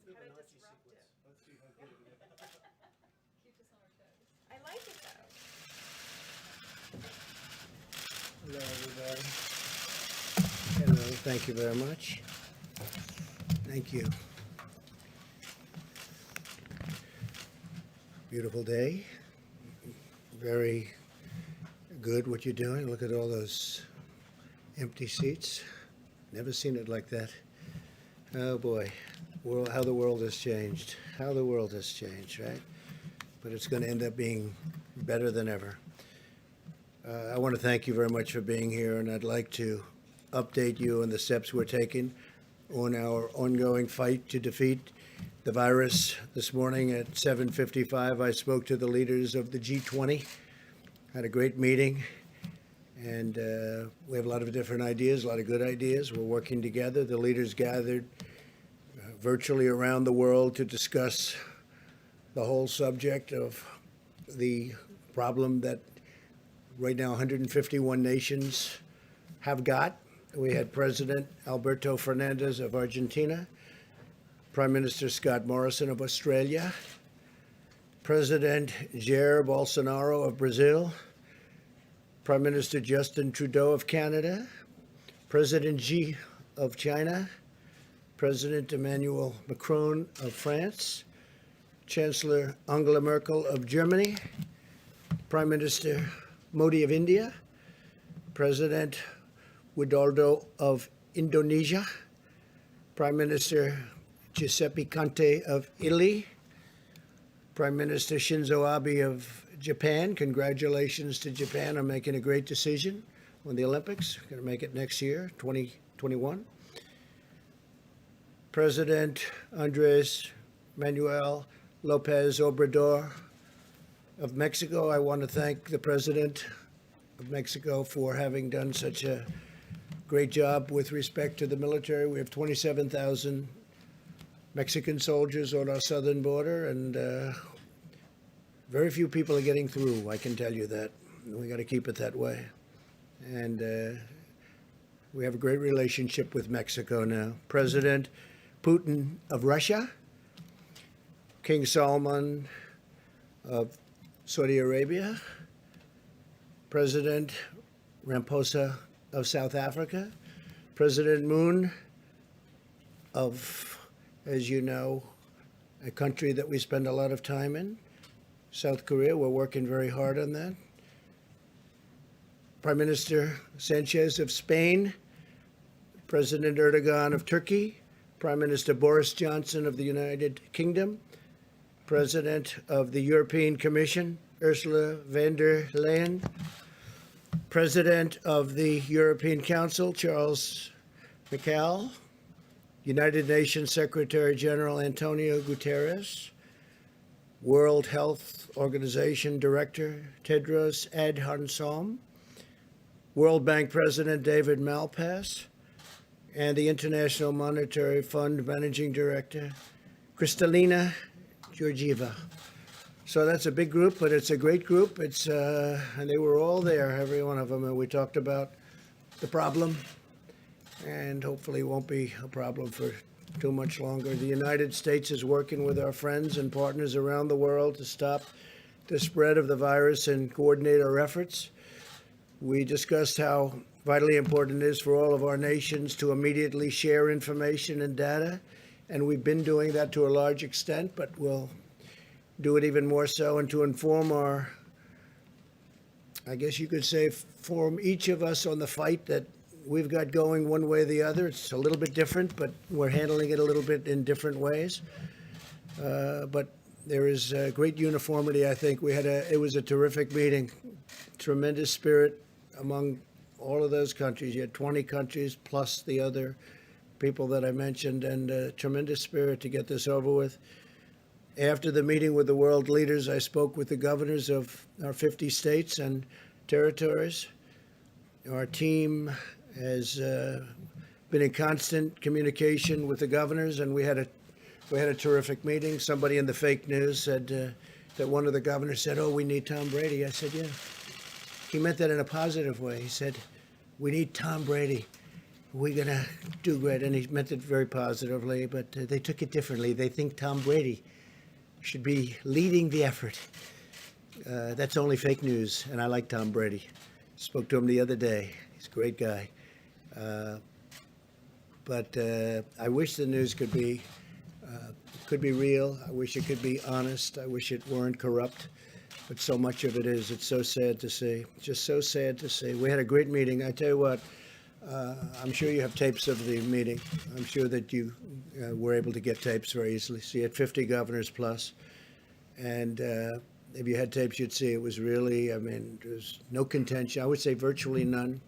kind of disruptive. Let's see how good it is. Keep us on our toes. I like it though. Hello, everybody. Hello, thank you very much. Thank you. Beautiful day. Very good what you're doing. Look at all those empty seats. Never seen it like that. Oh boy, how the world has changed. How the world has changed, right? But it's going to end up being better than ever. I want to thank you very much for being here, and I'd like to update you on the steps we're taking on our ongoing fight to defeat the virus. This morning at 7:55, I spoke to the leaders of the G20, had a great meeting, and we have a lot of different ideas, a lot of good ideas. We're working together. The leaders gathered virtually around the world to discuss the whole subject of the problem that right now 151 nations have got. We had President Alberto Fernandez of Argentina, Prime Minister Scott Morrison of Australia, President Jair Bolsonaro of Brazil, Prime Minister Justin Trudeau of Canada, President Xi of China, President Emmanuel Macron of France, Chancellor Angela Merkel of Germany, Prime Minister Modi of India, President Widodo of Indonesia, Prime Minister Giuseppe Conte of Italy, Prime Minister Shinzo Abe of Japan. Congratulations to Japan on making a great decision on the Olympics. Going to make it next year, 2021. President Andres Manuel Lopez Obrador of Mexico. I want to thank the President of Mexico for having done such a great job with respect to the military. We have 27,000 Mexican soldiers on our southern border, and very few people are getting through, I can tell you that. We got to keep it that way. And we have a great relationship with Mexico now. President Putin of Russia, King Salman of Saudi Arabia, President Ramaphosa of South Africa, President Moon of, as you know, a country that we spend a lot of time in, South Korea. We're working very hard on that. Prime Minister Sanchez of Spain, President Erdogan of Turkey, Prime Minister Boris Johnson of the United Kingdom, President of the European Commission, Ursula von der Leyen, President of the European Council, Charles Michel, United Nations Secretary General Antonio Guterres, World Health Organization Director Tedros Adhanom, World Bank President David Malpass, and the International Monetary Fund Managing Director Kristalina Georgieva. So that's a big group, but it's a great group. It's and they were all there, every one of them, and we talked about the problem, and hopefully it won't be a problem for too much longer. The United States is working with our friends and partners around the world to stop the spread of the virus and coordinate our efforts. We discussed how vitally important it is for all of our nations to immediately share information and data, and we've been doing that to a large extent, but we'll do it even more so, and to inform our, I guess you could say, form each of us on the fight that we've got going one way or the other. It's a little bit different, but we're handling it a little bit in different ways. But there is great uniformity, I think. It was a terrific meeting, tremendous spirit among all of those countries. You had 20 countries plus the other people that I mentioned, and tremendous spirit to get this over with. After the meeting with the world leaders, I spoke with the governors of our 50 states and territories. Our team has been in constant communication with the governors, and we had a terrific meeting. Somebody in the fake news said that one of the governors said, "Oh, we need Tom Brady." I said, "Yeah." He meant that in a positive way. He said, "We need Tom Brady." we're going to do great. And he meant it very positively, but they took it differently. They think Tom Brady should be leading the effort. That's only fake news, and I like Tom Brady. Spoke to him the other day. He's a great guy. But I wish the news could be real. I wish it could be honest. I wish it weren't corrupt. But so much of it is. It's so sad to see. Just so sad to see. We had a great meeting. I tell you what, I'm sure you have tapes of the meeting. I'm sure that you were able to get tapes very easily. So you had 50 governors plus. And if you had tapes, you'd see it was really, I mean, there's no contention. I would say virtually none.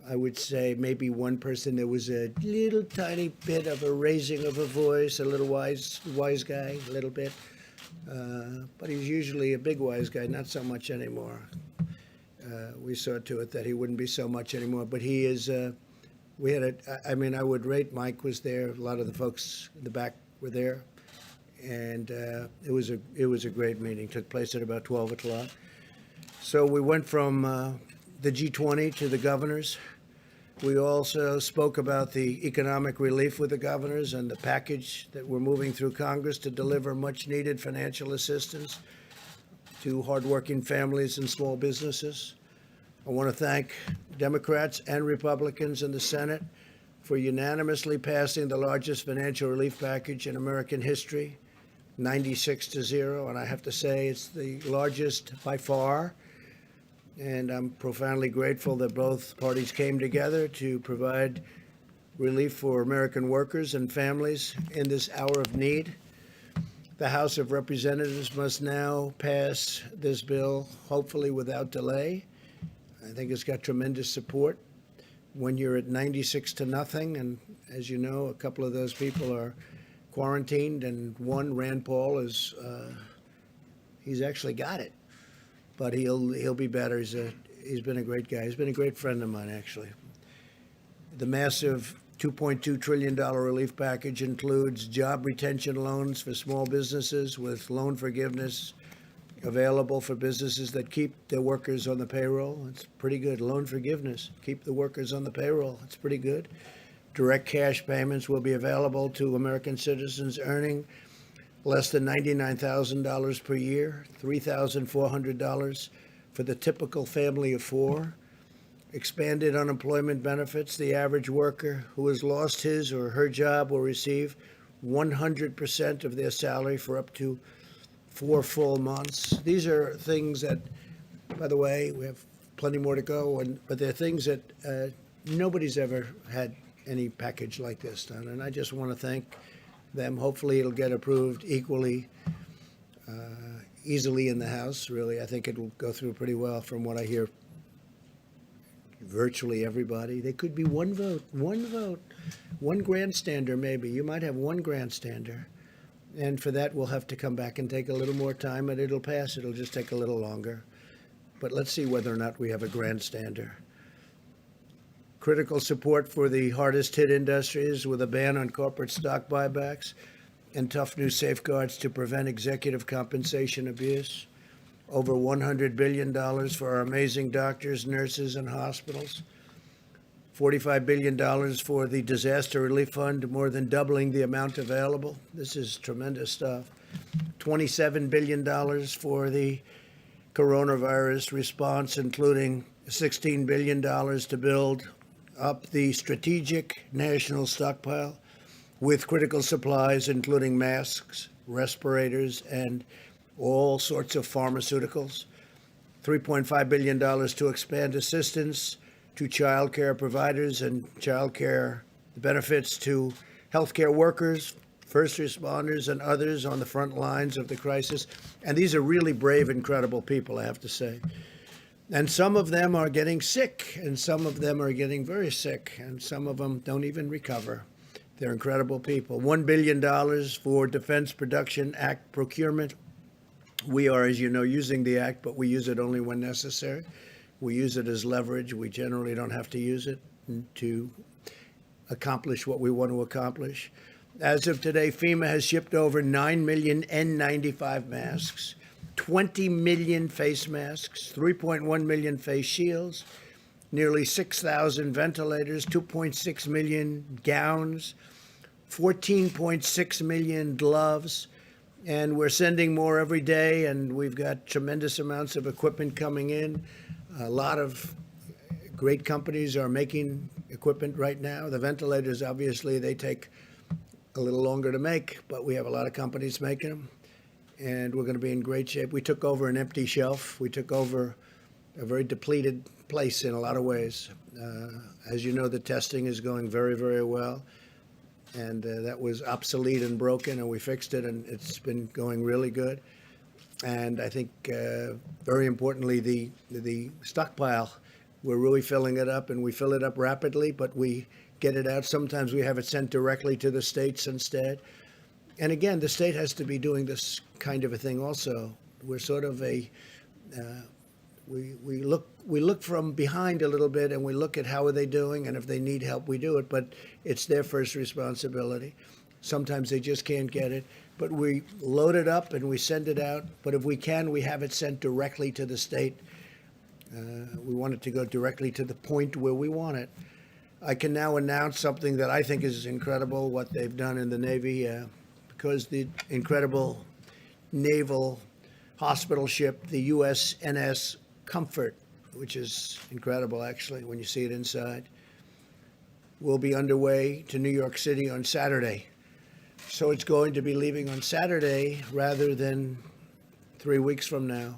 I would say maybe one person, there was a little tiny bit of a raising of a voice, a little wise guy, a little bit. But he's usually a big wise guy, not so much anymore. We saw to it that he wouldn't be so much anymore. But he is, we had I mean, I would rate Mike was there. A lot of the folks in the back were there. And it was a great meeting. Took place at about 12 o'clock. So we went from the G20 to the governors. We also spoke about the economic relief with the governors and the package that we're moving through Congress to deliver much needed financial assistance to hardworking families and small businesses. I want to thank Democrats and Republicans in the Senate for unanimously passing the largest financial relief package in American history, 96-0. And I have to say it's the largest by far. And I'm profoundly grateful that both parties came together to provide relief for American workers and families in this hour of need. The House of Representatives must now pass this bill, hopefully without delay. I think it's got tremendous support. When you're at 96-0, and as you know, a couple of those people are quarantined, and one, Rand Paul, he's actually got it. But he'll be better. He's been a great guy. He's been a great friend of mine, actually. The massive $2.2 trillion relief package includes job retention loans for small businesses with loan forgiveness available for businesses that keep their workers on the payroll. It's pretty good. Loan forgiveness. Keep the workers on the payroll. It's pretty good. Direct cash payments will be available to American citizens earning less than $99,000 per year, $3,400 for the typical family of four. Expanded unemployment benefits. The average worker who has lost his or her job will receive 100% of their salary for up to 4 full months. These are things that, by the way, we have plenty more to go, but they're things that nobody's ever had any package like this done. And I just want to thank them. Hopefully it'll get approved equally easily in the House, really. I think it will go through pretty well from what I hear. Virtually everybody. There could be one vote, one grandstander maybe. You might have one grandstander. And for that, we'll have to come back and take a little more time, and it'll pass. It'll just take a little longer. But let's see whether or not we have a grandstander. Critical support for the hardest hit industries with a ban on corporate stock buybacks and tough new safeguards to prevent executive compensation abuse. Over $100 billion for our amazing doctors, nurses, and hospitals. $45 billion for the Disaster Relief Fund, more than doubling the amount available. This is tremendous stuff. $27 billion for the coronavirus response, including $16 billion to build up the strategic national stockpile with critical supplies, including masks, respirators, and all sorts of pharmaceuticals. $3.5 billion to expand assistance to child care providers and child care benefits to healthcare workers, first responders, and others on the front lines of the crisis. And these are really brave, incredible people, I have to say. And some of them are getting sick, and some of them are getting very sick, and some of them don't even recover. They're incredible people. $1 billion for Defense Production Act procurement. We are, as you know, using the act, but we use it only when necessary. We use it as leverage. We generally don't have to use it to accomplish what we want to accomplish. As of today, FEMA has shipped over 9 million N95 masks, 20 million face masks, 3.1 million face shields, nearly 6,000 ventilators, 2.6 million gowns, 14.6 million gloves, and we're sending more every day, and we've got tremendous amounts of equipment coming in. A lot of great companies are making equipment right now. The ventilators, obviously, they take a little longer to make, but we have a lot of companies making them, and we're going to be in great shape. We took over an empty shelf. We took over a very depleted place in a lot of ways. As you know, the testing is going very, very well, and that was obsolete and broken, and we fixed it, and it's been going really good. And I think, very importantly, the stockpile, we're really filling it up, and we fill it up rapidly, but we get it out. Sometimes we have it sent directly to the states instead. And again, the state has to be doing this kind of a thing also. We're sort of we look from behind a little bit, and we look at how are they doing, and if they need help, we do it. But it's their first responsibility. Sometimes they just can't get it. But we load it up and we send it out. But if we can, we have it sent directly to the state. We want it to go directly to the point where we want it. I can now announce something that I think is incredible, what they've done in the Navy, because the incredible naval hospital ship, the USNS Comfort, which is incredible, actually, when you see it inside, will be underway to New York City on Saturday. So it's going to be leaving on Saturday rather than 3 weeks from now.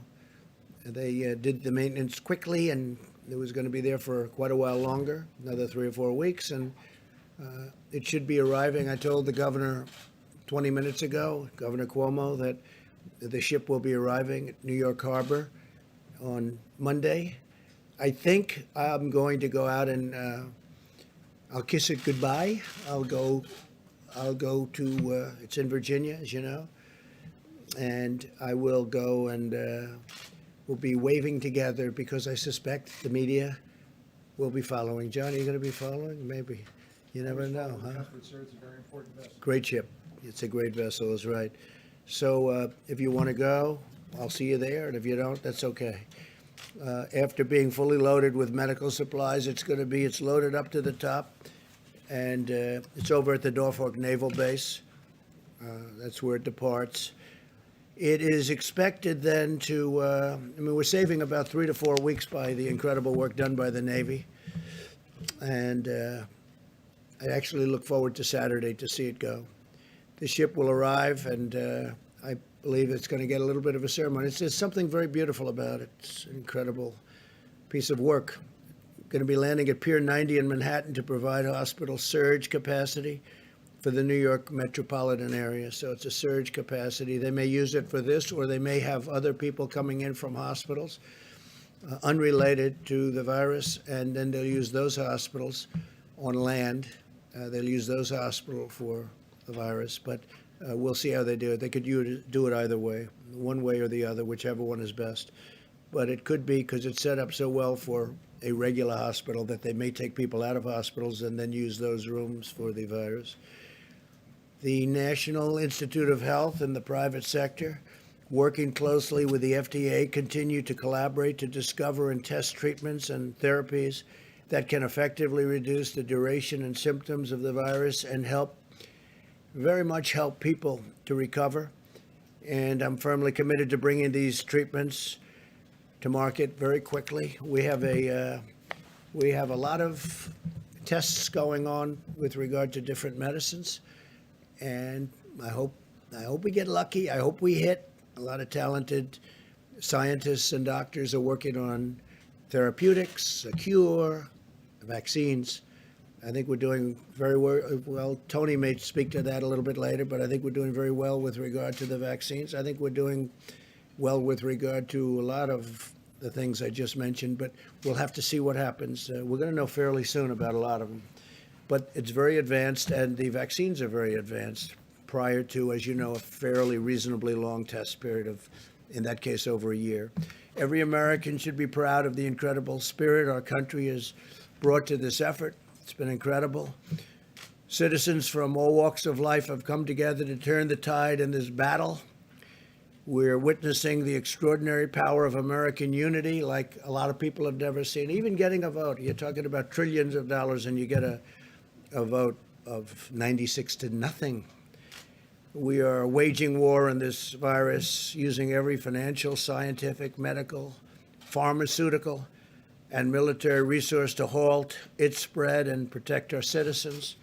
They did the maintenance quickly, and it was going to be there for quite a while longer, another 3 or 4 weeks, and it should be arriving. I told the governor 20 minutes ago, Governor Cuomo, that the ship will be arriving at New York Harbor on Monday. I think I'm going to go out and I'll kiss it goodbye. I'll go to, it's in Virginia, as you know, and I will go and we'll be waving together because I suspect the media will be following. John, are you going to be following? Maybe. You never know, huh? It's a very important vessel. Great ship. It's a great vessel, is right. So if you want to go, I'll see you there, and if you don't, that's okay. After being fully loaded with medical supplies, it's loaded up to the top, and it's over at the Norfolk Naval Base. That's where it departs. It is expected then to, we're saving about 3 to 4 weeks by the incredible work done by the Navy. And I actually look forward to Saturday to see it go. The ship will arrive, and I believe it's going to get a little bit of a ceremony. There's something very beautiful about it. It's an incredible piece of work. Going to be landing at Pier 90 in Manhattan to provide hospital surge capacity for the New York metropolitan area. So it's a surge capacity. They may use it for this, or they may have other people coming in from hospitals unrelated to the virus, and then they'll use those hospitals on land. They'll use those hospitals for the virus, but we'll see how they do it. They could do it either way, one way or the other, whichever one is best. But it could be, because it's set up so well for a regular hospital, that they may take people out of hospitals and then use those rooms for the virus. The National Institute of Health and the private sector, working closely with the FDA, continue to collaborate to discover and test treatments and therapies that can effectively reduce the duration and symptoms of the virus and very much help people to recover. And I'm firmly committed to bringing these treatments to market very quickly. We have a lot of tests going on with regard to different medicines, and I hope we get lucky. I hope we hit. A lot of talented scientists and doctors are working on therapeutics, a cure, vaccines. I think we're doing very well. Tony may speak to that a little bit later, but I think we're doing very well with regard to the vaccines. I think we're doing well with regard to a lot of the things I just mentioned, but we'll have to see what happens. We're going to know fairly soon about a lot of them. But it's very advanced, and the vaccines are very advanced prior to, as you know, a fairly reasonably long test period of, in that case, over a year. Every American should be proud of the incredible spirit our country has brought to this effort. It's been incredible. Citizens from all walks of life have come together to turn the tide in this battle. We're witnessing the extraordinary power of American unity like a lot of people have never seen. Even getting a vote. You're talking about trillions of dollars and you get a vote of 96 to nothing. We are waging war on this virus using every financial, scientific, medical, pharmaceutical, and military resource to halt its spread and protect our citizens.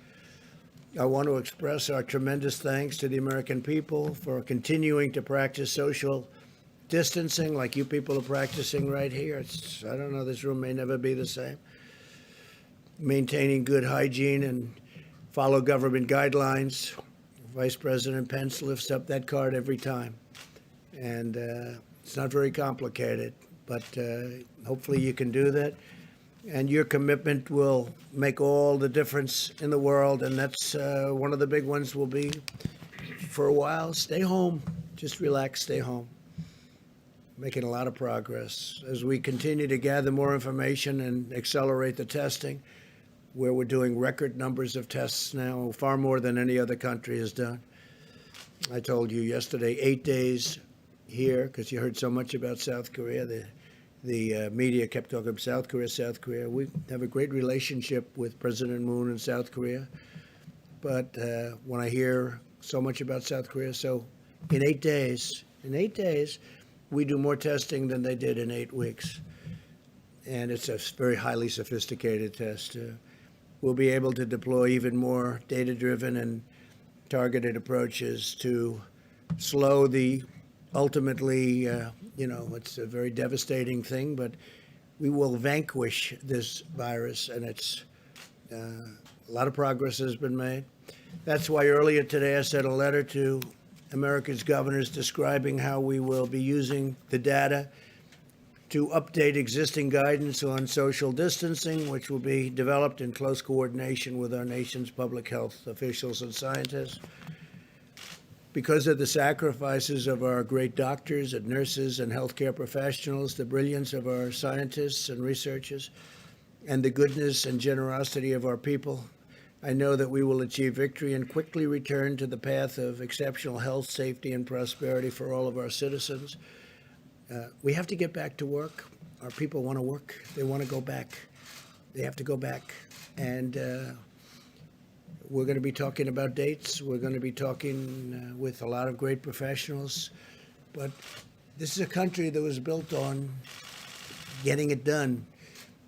I want to express our tremendous thanks to the American people for continuing to practice social distancing like you people are practicing right here. I don't know, this room may never be the same. Maintaining good hygiene and follow government guidelines. Vice President Pence lifts up that card every time. And it's not very complicated, but hopefully you can do that. And your commitment will make all the difference in the world. And that's one of the big ones will be, for a while, stay home. Just relax, stay home. Making a lot of progress. As we continue to gather more information and accelerate the testing, where we're doing record numbers of tests now, far more than any other country has done. I told you yesterday, 8 days here, because you heard so much about South Korea. The media kept talking about South Korea, South Korea. We have a great relationship with President Moon in South Korea. But when I hear so much about South Korea, so in 8 days, we do more testing than they did in 8 weeks. And it's a very highly sophisticated test. We'll be able to deploy even more data-driven and targeted approaches to slow the ultimately, it's a very devastating thing, but we will vanquish this virus, and it's a lot of progress has been made. That's why earlier today I sent a letter to America's governors describing how we will be using the data to update existing guidance on social distancing, which will be developed in close coordination with our nation's public health officials and scientists. Because of the sacrifices of our great doctors and nurses and healthcare professionals, the brilliance of our scientists and researchers, and the goodness and generosity of our people, I know that we will achieve victory and quickly return to the path of exceptional health, safety, and prosperity for all of our citizens. We have to get back to work. Our people want to work. They want to go back. They have to go back. And we're going to be talking about dates. We're going to be talking with a lot of great professionals. But this is a country that was built on getting it done.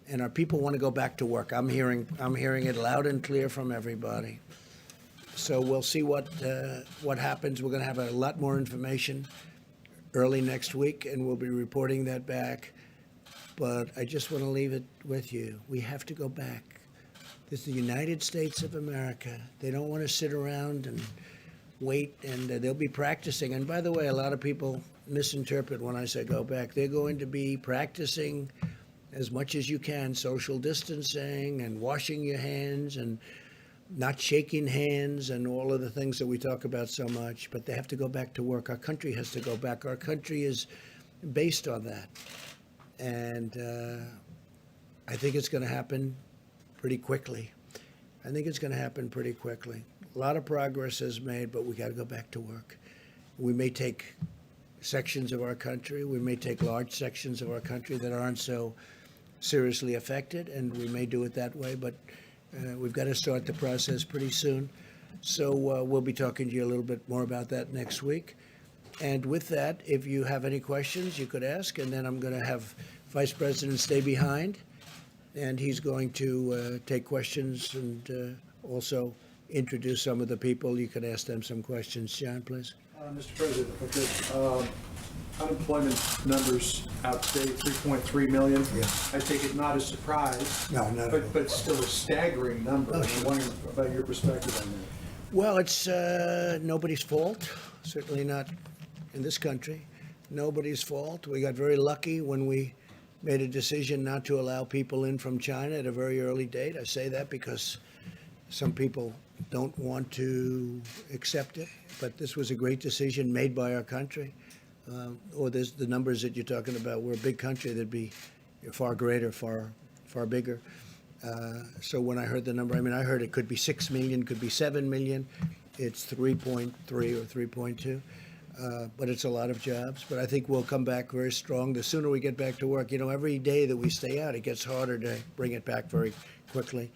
And our people want to go back to work. I'm hearing it loud and clear from everybody. So we'll see what happens. We're going to have a lot more information early next week, and we'll be reporting that back. But I just want to leave it with you. We have to go back. This is the United States of America. They don't want to sit around and wait, and they'll be practicing. And by the way, a lot of people misinterpret when I say go back. They're going to be practicing as much as you can, social distancing and washing your hands and not shaking hands and all of the things that we talk about so much, but they have to go back to work. Our country has to go back. Our country is based on that. And I think it's going to happen pretty quickly. A lot of progress is made, but we got to go back to work. We may take sections of our country, we may take large sections of our country that aren't so seriously affected, and we may do it that way, but we've got to start the process pretty soon. So we'll be talking to you a little bit more about that next week. And with that, if you have any questions, you could ask. And then I'm going to have Vice President stay behind. And he's going to take questions and also introduce some of the people. You could ask them some questions. John, please. Mr. President, unemployment numbers out today, 3.3 million. Yeah. I take it not a surprise. No, not at all. But still a staggering number. Oh, I'm sure. wondering about your perspective on that. Well, it's nobody's fault, certainly not in this country. Nobody's fault. We got very lucky when we made a decision not to allow people in from China at a very early date. I say that because some people don't want to accept it, but this was a great decision made by our country. Or there's the numbers that you're talking about. We're a big country. That'd be far greater, far bigger. So when I heard the number, I heard it could be 6 million, could be 7 million. It's 3.3 or 3.2. but it's a lot of jobs. But I think we'll come back very strong. The sooner we get back to work, every day that we stay out, it gets harder to bring it back very quickly.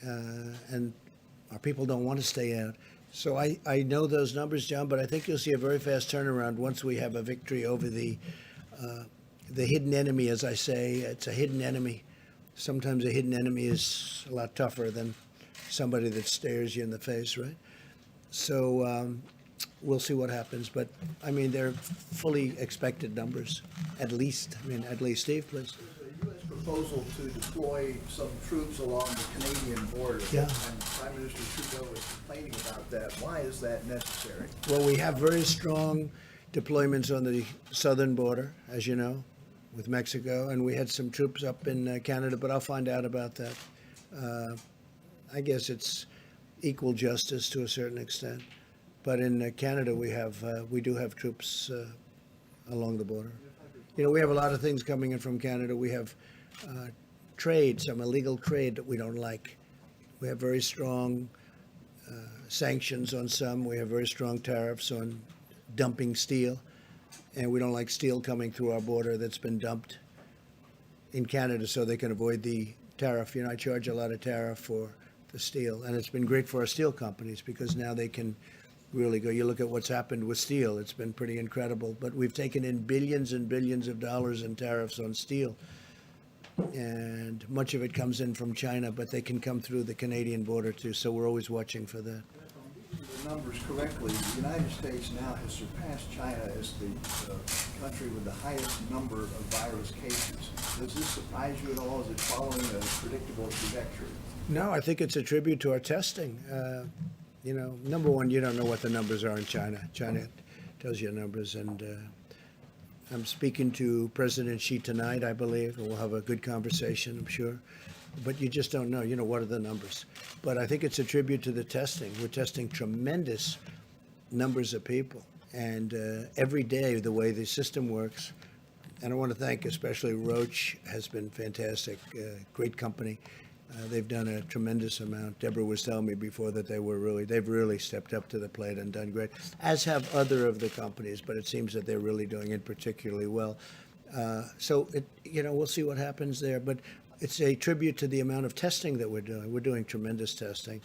And our people don't want to stay out. So I know those numbers, John, but I think you'll see a very fast turnaround once we have a victory over the hidden enemy, as I say. It's a hidden enemy. Sometimes a hidden enemy is a lot tougher than somebody that stares you in the face, right? So we'll see what happens. But, they're fully expected numbers, at least. Steve, please. There's a U.S. proposal to deploy some troops along the Canadian border. Yeah. And Prime Minister Trudeau is complaining about that. Why is that necessary? Well, we have very strong deployments on the southern border, as you know, with Mexico, and we had some troops up in Canada, but I'll find out about that. I guess it's equal justice to a certain extent, but in Canada we do have troops along the border. We have a lot of things coming in from Canada. We have trade, some illegal trade that we don't like. We have very strong sanctions on some. We have very strong tariffs on dumping steel, and we don't like steel coming through our border that's been dumped in Canada so they can avoid the tariff. I charge a lot of tariff for the steel, and it's been great for our steel companies because now they can really go. You look at what's happened with steel, it's been pretty incredible, but we've taken in billions and billions of dollars in tariffs on steel, and much of it comes in from China, but they can come through the Canadian border too, so we're always watching for that. The numbers correctly, the United States now has surpassed China as the country with the highest number of virus cases. Does this surprise you at all? Is it following a predictable trajectory? No, I think it's a tribute to our testing. Number one, you don't know what the numbers are in China. China tells you numbers, and I'm speaking to President Xi tonight, I believe, and we'll have a good conversation, I'm sure. But you just don't know, what are the numbers. But I think it's a tribute to the testing. We're testing tremendous numbers of people. And every day, the way the system works, and I want to thank especially Roche has been fantastic, great company. They've done a tremendous amount. Deborah was telling me before that they've really stepped up to the plate and done great, as have other of the companies, but it seems that they're really doing it particularly well. So, we'll see what happens there. But it's a tribute to the amount of testing that we're doing. We're doing tremendous testing.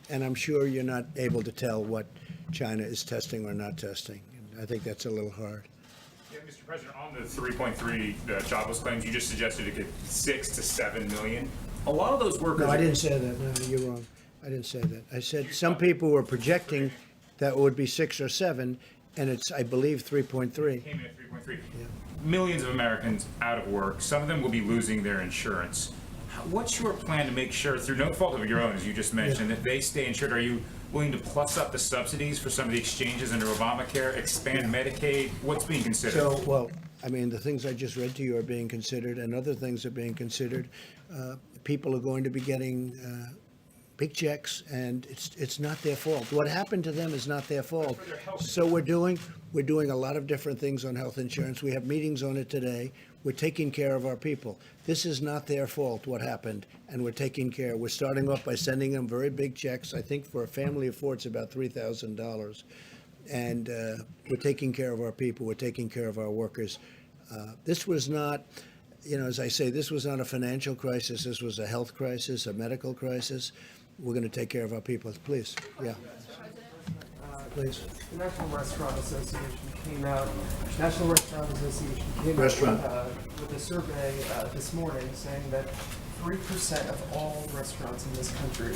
And I'm sure you're not able to tell what China is testing or not testing. I think that's a little hard. Yeah, Mr. President, on the 3.3 jobless claims, you just suggested it could 6 to 7 million. A lot of those workers... No, I didn't say that. No, you're wrong. I didn't say that. I said some people were projecting that would be 6 or 7, and it's, I believe, 3.3. Came in at 3.3. Yeah. Millions of Americans out of work. Some of them will be losing their insurance. What's your plan to make sure, through no fault of your own, as you just mentioned, that they stay insured? Are you willing to plus up the subsidies for some of the exchanges under Obamacare, expand Medicaid? What's being considered? So, the things I just read to you are being considered, and other things are being considered. People are going to be getting big checks, and it's not their fault. What happened to them is not their fault. So we're doing a lot of different things on health insurance. We have meetings on it today. We're taking care of our people. This is not their fault, what happened, and we're taking care. We're starting off by sending them very big checks. I think for a family of 4, it's about $3,000. And we're taking care of our people. We're taking care of our workers. This was not, as I say, this was not a financial crisis. This was a health crisis, a medical crisis. We're going to take care of our people. Please. Yeah. Please. The National Restaurant Association came out with a survey this morning saying that 3% of all restaurants in this country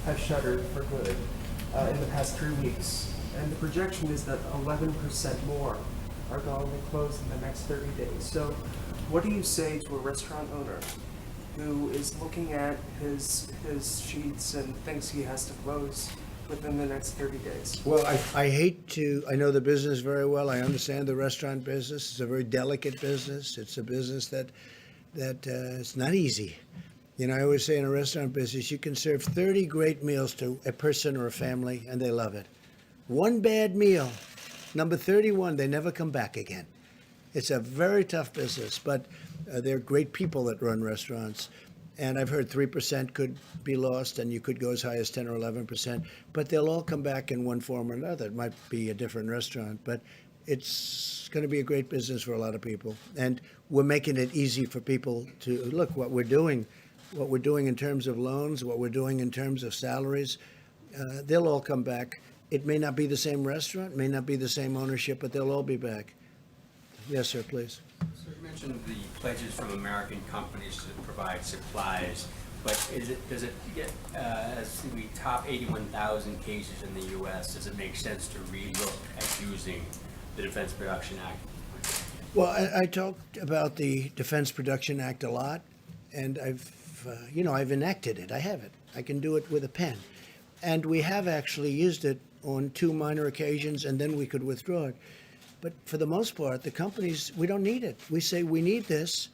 have shuttered for good in the past 3 weeks. And the projection is that 11% more are going to close in the next 30 days. So what do you say to a restaurant owner who is looking at his sheets and thinks he has to close within the next 30 days? Well, I know the business very well. I understand the restaurant business. It's a very delicate business. It's a business that it's not easy. I always say in a restaurant business, you can serve 30 great meals to a person or a family, and they love it. One bad meal, number 31, they never come back again. It's a very tough business, but they're great people that run restaurants. And I've heard 3% could be lost, and you could go as high as 10 or 11%. But they'll all come back in one form or another. It might be a different restaurant, but it's going to be a great business for a lot of people. And we're making it easy for people to look what we're doing in terms of loans, what we're doing in terms of salaries. They'll all come back. It may not be the same restaurant, may not be the same ownership, but they'll all be back. Yes, sir, please. So you mentioned the pledges from American companies to provide supplies, but does it get, as we top 81,000 cases in the U.S., does it make sense to relook at using the Defense Production Act? Well, I talked about the Defense Production Act a lot, and I've enacted it. I have it. I can do it with a pen. And we have actually used it on 2 minor occasions, and then we could withdraw it. But for the most part, the companies, we don't need it. We say, we need this,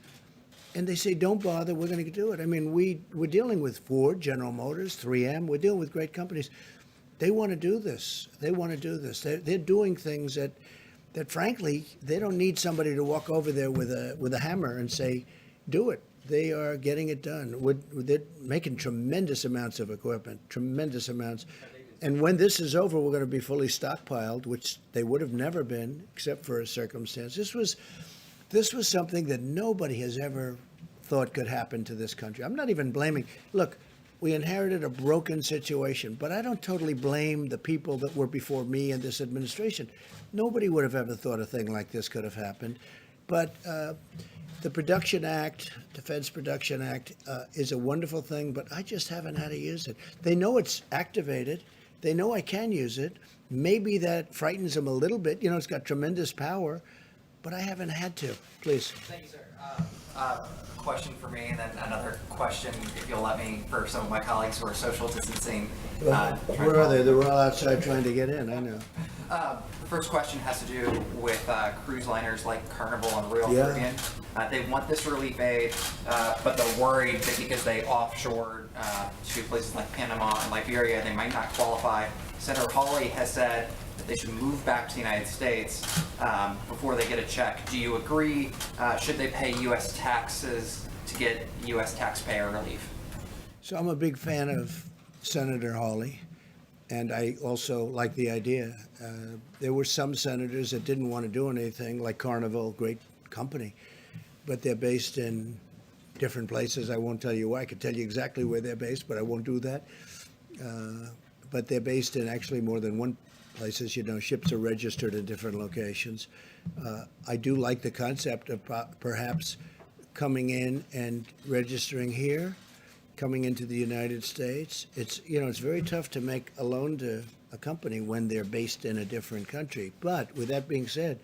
and they say, don't bother, we're going to do it. I mean, we're dealing with Ford, General Motors, 3M. We're dealing with great companies. They want to do this. They want to do this. They're doing things that frankly, they don't need somebody to walk over there with a hammer and say, do it. They are getting it done. They're making tremendous amounts of equipment, tremendous amounts. And when this is over, we're going to be fully stockpiled, which they would have never been, except for a circumstance. This was something that nobody has ever thought could happen to this country. I'm not even blaming. Look, we inherited a broken situation, but I don't totally blame the people that were before me and this administration. Nobody would have ever thought a thing like this could have happened. But the Production Act, Defense Production Act, is a wonderful thing, but I just haven't had to use it. They know it's activated. They know I can use it. Maybe that frightens them a little bit. You know, it's got tremendous power, but I haven't had to. Please. Thank you, sir. Question for me, and then another question, if you'll let me, for some of my colleagues who are social distancing. Where are they? They're all outside trying to get in, I know. The first question has to do with cruise liners like Carnival and Royal Yeah. Caribbean. They want this relief aid, but they're worried that because they offshored to places like Panama and Liberia, they might not qualify. Senator Hawley has said that they should move back to the United States before they get a check. Do you agree? Should they pay U.S. taxes to get U.S. taxpayer relief? So I'm a big fan of Senator Hawley, and I also like the idea. There were some senators that didn't want to do anything, like Carnival, great company, but they're based in different places. I won't tell you why. I could tell you exactly where they're based, but I won't do that. But they're based in actually more than one places. You know, ships are registered in different locations. I do like the concept of perhaps coming in and registering here, coming into the United States. It's very tough to make a loan to a company when they're based in a different country. But with that being said,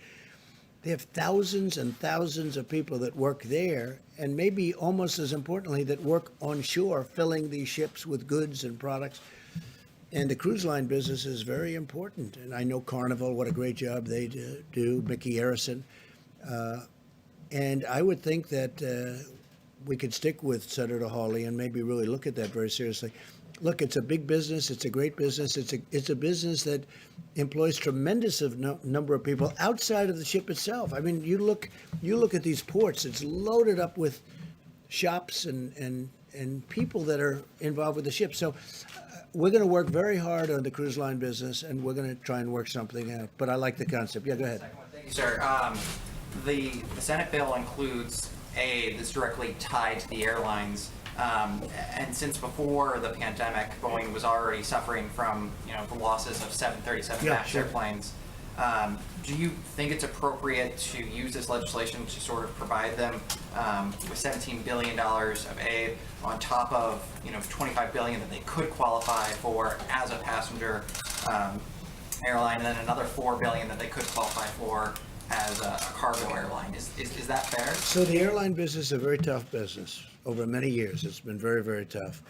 they have thousands and thousands of people that work there, and maybe almost as importantly, that work on shore, filling these ships with goods and products. And the cruise line business is very important. And I know Carnival, what a great job they do, Mickey Harrison. And I would think that we could stick with Senator Hawley and maybe really look at that very seriously. Look, it's a big business. It's a great business. It's a business that employs tremendous number of people outside of the ship itself. I mean, you look at these ports. It's loaded up with shops and people that are involved with the ship. So we're going to work very hard on the cruise line business, and we're going to try and work something out. But I like the concept. Yeah, go ahead. Thank you, sir. The Senate bill includes aid that's directly tied to the airlines. And since before the pandemic, Boeing was already suffering from, the losses of 737 MAX airplanes. Do you think it's appropriate to use this legislation to sort of provide them with $17 billion of aid on top of, $25 billion that they could qualify for as a passenger airline, and then another $4 billion that they could qualify for as a cargo airline? Is that fair? So the airline business is a very tough business. Over many years, it's been very, very tough.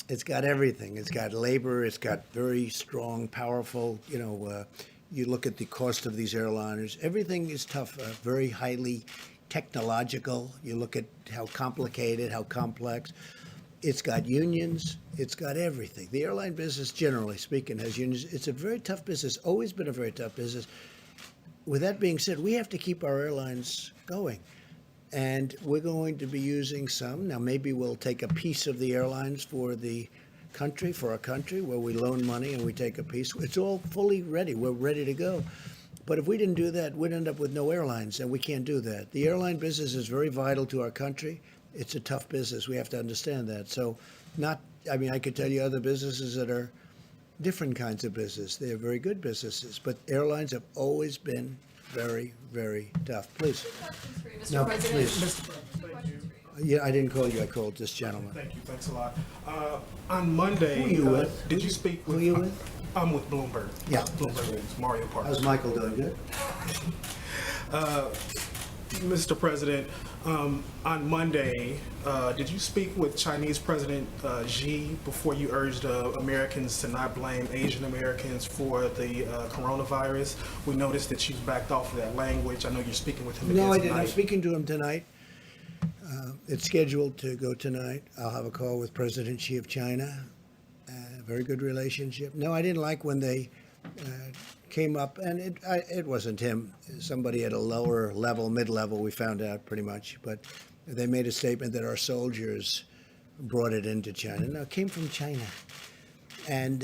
It's got everything. It's got labor. It's got very strong, powerful, you look at the cost of these airliners. Everything is tough, very highly technological. You look at how complicated, how complex. It's got unions. It's got everything. The airline business, generally speaking, has unions. It's a very tough business, always been a very tough business. With that being said, we have to keep our airlines going. And we're going to be using some. Now, maybe we'll take a piece of the airlines for our country, where we loan money and we take a piece. It's all fully ready. We're ready to go. But if we didn't do that, we'd end up with no airlines, and we can't do that. The airline business is very vital to our country. It's a tough business. We have to understand that. So, I could tell you other businesses that are different kinds of business. They're very good businesses, but airlines have always been very, very tough. Please. Two questions for you, Mr. No, President. please. Two questions for you. Yeah, I didn't call you. I called this gentleman. Thank you. Thanks a lot. On Monday, Who are you with? did you speak with? Who are you with? I'm with Bloomberg. Yeah. Bloomberg News, Mario Park. How's Michael doing? Good? Mr. President, on Monday, did you speak with Chinese President Xi before you urged Americans to not blame Asian Americans for the coronavirus? We noticed that you backed off of that language. I know you're speaking with him again No, I tonight. didn't. I'm speaking to him tonight. It's scheduled to go tonight. I'll have a call with President Xi of China. Very good relationship. No, I didn't like when they came up, and it wasn't him. Somebody at a lower level, mid-level, we found out pretty much. But they made a statement that our soldiers brought it into China. No, it came from China. And,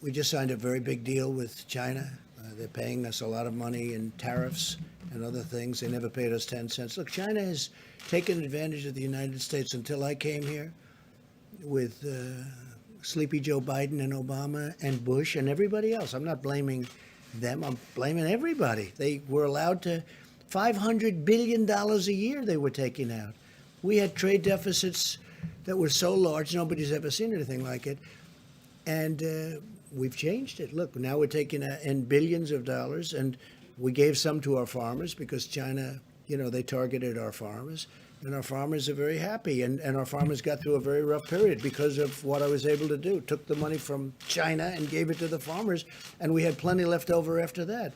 we just signed a very big deal with China. They're paying us a lot of money in tariffs and other things. They never paid us 10 cents. Look, China has taken advantage of the United States until I came here with Sleepy Joe Biden and Obama and Bush and everybody else. I'm not blaming them. I'm blaming everybody. They were allowed to $500 billion a year they were taking out. We had trade deficits that were so large, nobody's ever seen anything like it. And we've changed it. Look, now we're taking in billions of dollars, and we gave some to our farmers because China, they targeted our farmers. And our farmers are very happy. And our farmers got through a very rough period because of what I was able to do. Took the money from China and gave it to the farmers, and we had plenty left over after that.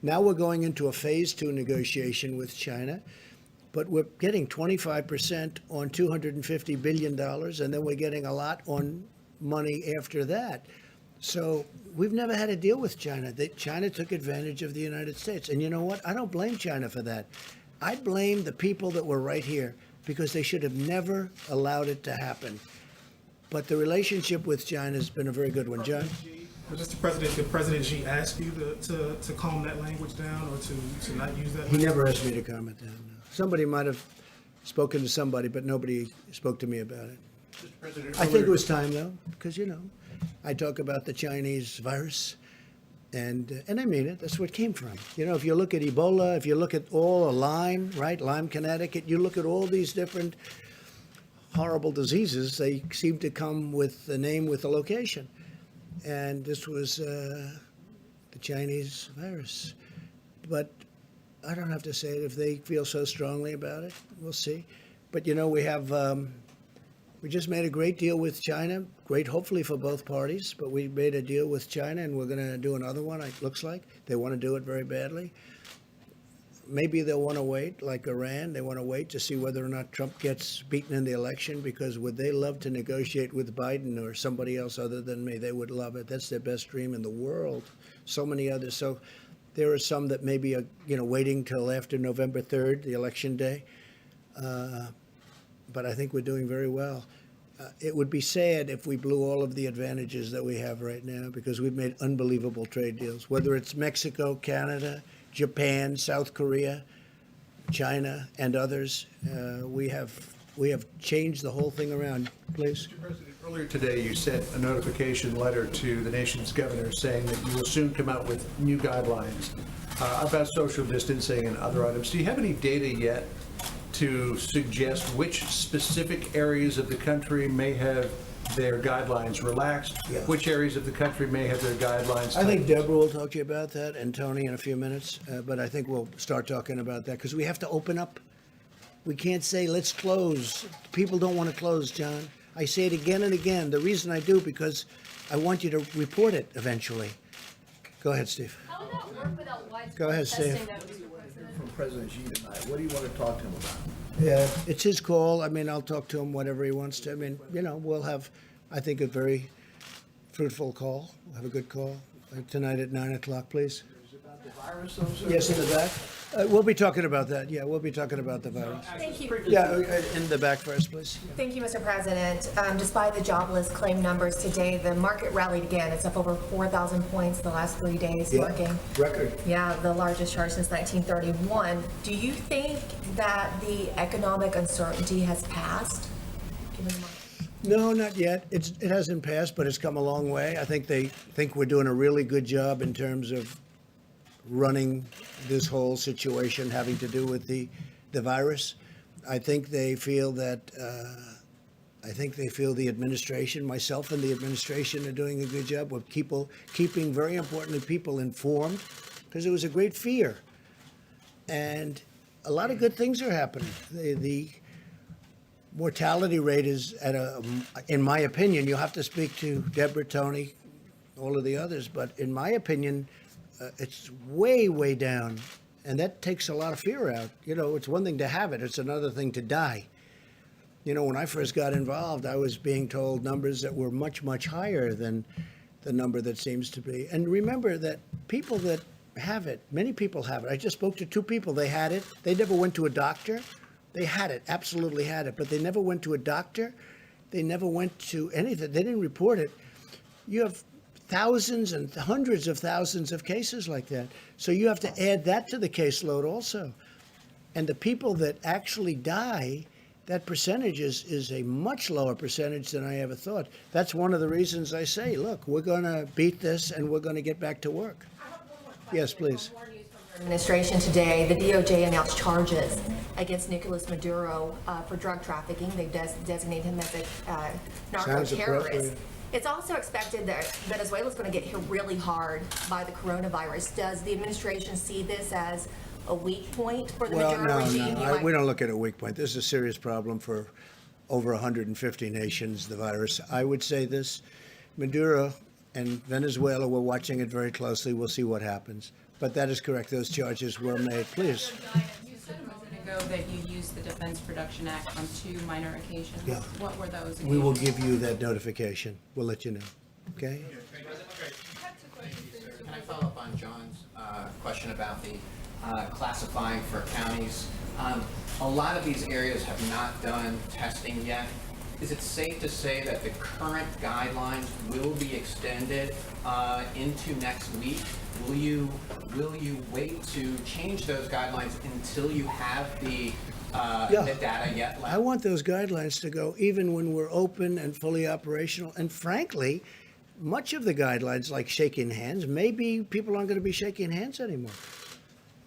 Now we're going into a phase 2 negotiation with China, but we're getting 25% on $250 billion, and then we're getting a lot on money after that. So we've never had a deal with China. China took advantage of the United States. And you know what? I don't blame China for that. I blame the people that were right here because they should have never allowed it to happen. But the relationship with China has been a very good one. John? Mr. President, did President Xi ask you to calm that language down or to not use that He language? never asked me to comment on it. Somebody might have spoken to somebody, but nobody spoke to me about it. Mr. President, I think it was time, though, because, I talk about the Chinese virus, and I mean it. That's where it came from. If you look at Ebola, if you look at all Lyme, right, Lyme, Connecticut, you look at all these different horrible diseases, they seem to come with the name, with the location. And this was the Chinese virus. But I don't have to say it if they feel so strongly about it. We'll see. But, we have... We just made a great deal with China, great hopefully for both parties, but we made a deal with China and we're going to do another one, it looks like. They want to do it very badly. Maybe they'll want to wait, like Iran. They want to wait to see whether or not Trump gets beaten in the election, because would they love to negotiate with Biden or somebody else other than me? They would love it. That's their best dream in the world. So many others. So there are some that maybe are, waiting till after November 3rd, the election day. But I think we're doing very well. It would be sad if we blew all of the advantages that we have right now, because we've made unbelievable trade deals, whether it's Mexico, Canada, Japan, South Korea, China, and others. We have changed the whole thing around. Please. Mr. President, earlier today you sent a notification letter to the nation's governor saying that you will soon come out with new guidelines about social distancing and other items. Do you have any data yet to suggest which specific areas of the country may have their guidelines relaxed, Yeah. which areas of the country may have their guidelines I think tightened? Deborah will talk to you about that, and Tony in a few minutes. But I think we'll start talking about that because we have to open up. We can't say, let's close. People don't want to close, John. I say it again and again. The reason I do, because I want you to report it eventually. Go ahead, Steve. How would that work without widespread Go ahead, testing, Steve. though, Mr. President? From President Xi tonight, what do you want to talk to him about? Yeah, it's his call. I mean, I'll talk to him whatever he wants to. I mean, we'll have, I think, a very fruitful call. We'll have a good call tonight at 9 o'clock, please. the virus, though, sir? Yes, in the back. We'll be talking about that. Yeah, we'll be talking about the virus. Thank you. Yeah, in the back first, please. Thank you, Mr. President. Despite the jobless claim numbers today, the market rallied again. It's up over 4,000 points the last 3 days, Yeah, marking, record. yeah, the largest charge since 1931. Do you think that the economic uncertainty has passed? Given the market? No, not yet. It hasn't passed, but it's come a long way. I think they think we're doing a really good job in terms of running this whole situation having to do with the virus. I think they feel that, the administration, myself and the administration, are doing a good job of keeping, very importantly, people informed, because there was a great fear. And a lot of good things are happening. The mortality rate is at in my opinion, you'll have to speak to Deborah, Tony, all of the others, but in my opinion, it's way, way down. And that takes a lot of fear out. You know, it's one thing to have it, it's another thing to die. You know, when I first got involved, I was being told numbers that were much, much higher than the number that seems to be. And remember that people that have it, many people have it. I just spoke to 2 people, they had it. They never went to a doctor. They had it, absolutely had it, but they never went to a doctor. They never went to anything. They didn't report it. You have thousands and hundreds of thousands of cases like that. So you have to add that to the caseload also. And the people that actually die, that percentage is a much lower percentage than I ever thought. That's one of the reasons I say, look, we're going to beat this and we're going to get back to work. Yes, please. Administration today, the DOJ announced charges against Nicolas Maduro for drug trafficking. They've designated him as a Sounds narco-terrorist. appropriate. It's also expected that Venezuela is going to get hit really hard by the coronavirus. Does the administration see this as a weak point for the Maduro regime? We don't look at a weak point. This is a serious problem for over 150 nations, the virus. I would say this, Maduro and Venezuela, we're watching it very closely. We'll see what happens. But that is correct. Those charges were made. Please. You said a moment ago that you used the Defense Production Act on 2 minor occasions. Yeah. What were those? We will give you that notification. We'll let you know. Okay? Can I follow up on John's question about the classifying for counties? A lot of these areas have not done testing yet. Is it safe to say that the current guidelines will be extended into next week? Will you wait to change those guidelines until you have the data yet? I want those guidelines to go even when we're open and fully operational. And frankly, much of the guidelines, like shaking hands, maybe people aren't going to be shaking hands anymore.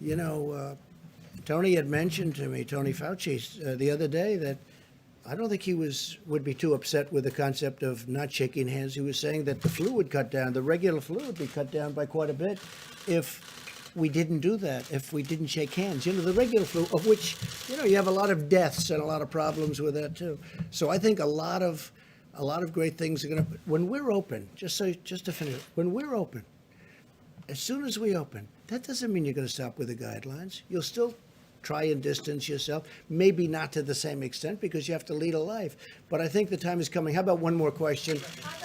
You know, Tony had mentioned to me, Tony Fauci, the other day that I don't think he would be too upset with the concept of not shaking hands. He was saying that the flu would cut down, the regular flu would be cut down by quite a bit if we didn't do that, if we didn't shake hands. You know, the regular flu, of which, you know, you have a lot of deaths and a lot of problems with that too. So I think a lot of great things are going to, when we're open, just to finish, when we're open, as soon as we open, that doesn't mean you're going to stop with the guidelines. You'll still try and distance yourself, maybe not to the same extent because you have to lead a life. But I think the time is coming. How about one more question?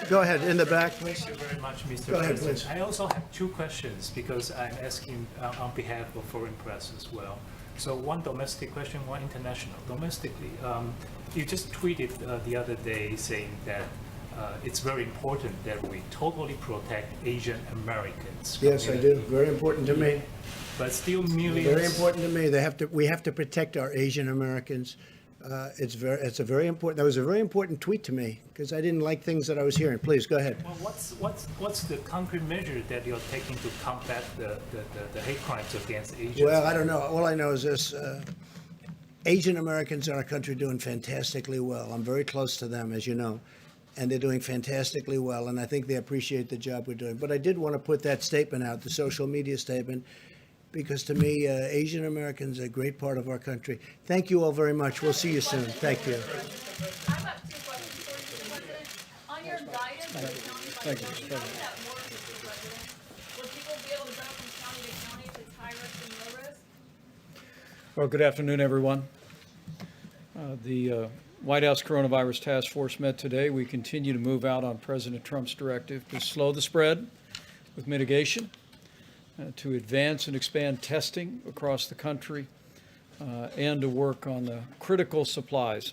Go ahead, in the back, please. Thank you very much, Mr. Go ahead, President. please. I also have 2 questions because I'm asking on behalf of foreign press as well. So one domestic question, one international. Domestically, you just tweeted the other day saying that it's very important that we totally protect Asian Americans. Yes, I do. Very important to me. But still millions. Very important to me. We have to protect our Asian Americans. It's a very important. That was a very important tweet to me because I didn't like things that I was hearing. Please go ahead. Well, what's the concrete measure that you're taking to combat the hate crimes against Asians? Well, I don't know. All I know is this: Asian Americans in our country are doing fantastically well. I'm very close to them, as you know, and they're doing fantastically well. And I think they appreciate the job we're doing. But I did want to put that statement out, the social media statement. Because to me, Asian Americans are a great part of our country. Thank you all very much. We'll see you soon. Thank you. I have 2 questions for you, Mr. President. On your guidance for county by county, how does that work, Mr. President? Will people be able to go from county to county if it's high risk and low risk? Well, good afternoon, everyone. The White House Coronavirus Task Force met today. We continue to move out on President Trump's directive to slow the spread with mitigation. to advance and expand testing across the country, and to work on the critical supplies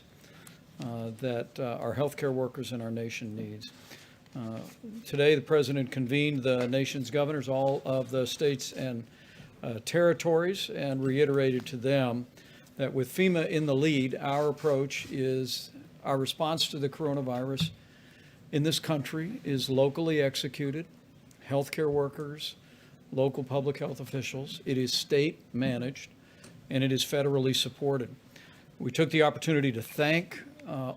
that our healthcare workers in our nation needs. Today, the President convened the nation's governors, all of the states and territories, and reiterated to them that with FEMA in the lead, our approach is, our response to the coronavirus in this country is locally executed, healthcare workers, local public health officials. It is state managed, and it is federally supported. We took the opportunity to thank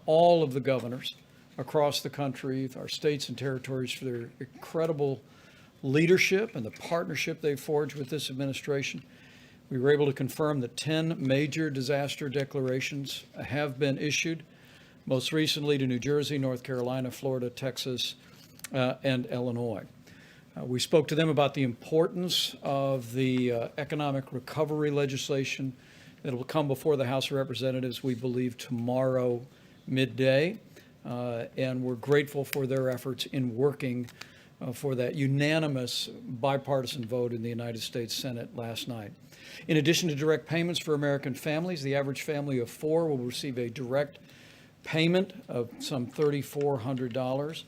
all of the governors across the country, our states and territories, for their incredible leadership and the partnership they've forged with this administration. We were able to confirm that 10 major disaster declarations have been issued, most recently to New Jersey, North Carolina, Florida, Texas, and Illinois. We spoke to them about the importance of the economic recovery legislation that will come before the House of Representatives, we believe, tomorrow midday. And we're grateful for their efforts in working for that unanimous bipartisan vote in the United States Senate last night. In addition to direct payments for American families, the average family of 4 will receive a direct payment of some $3,400.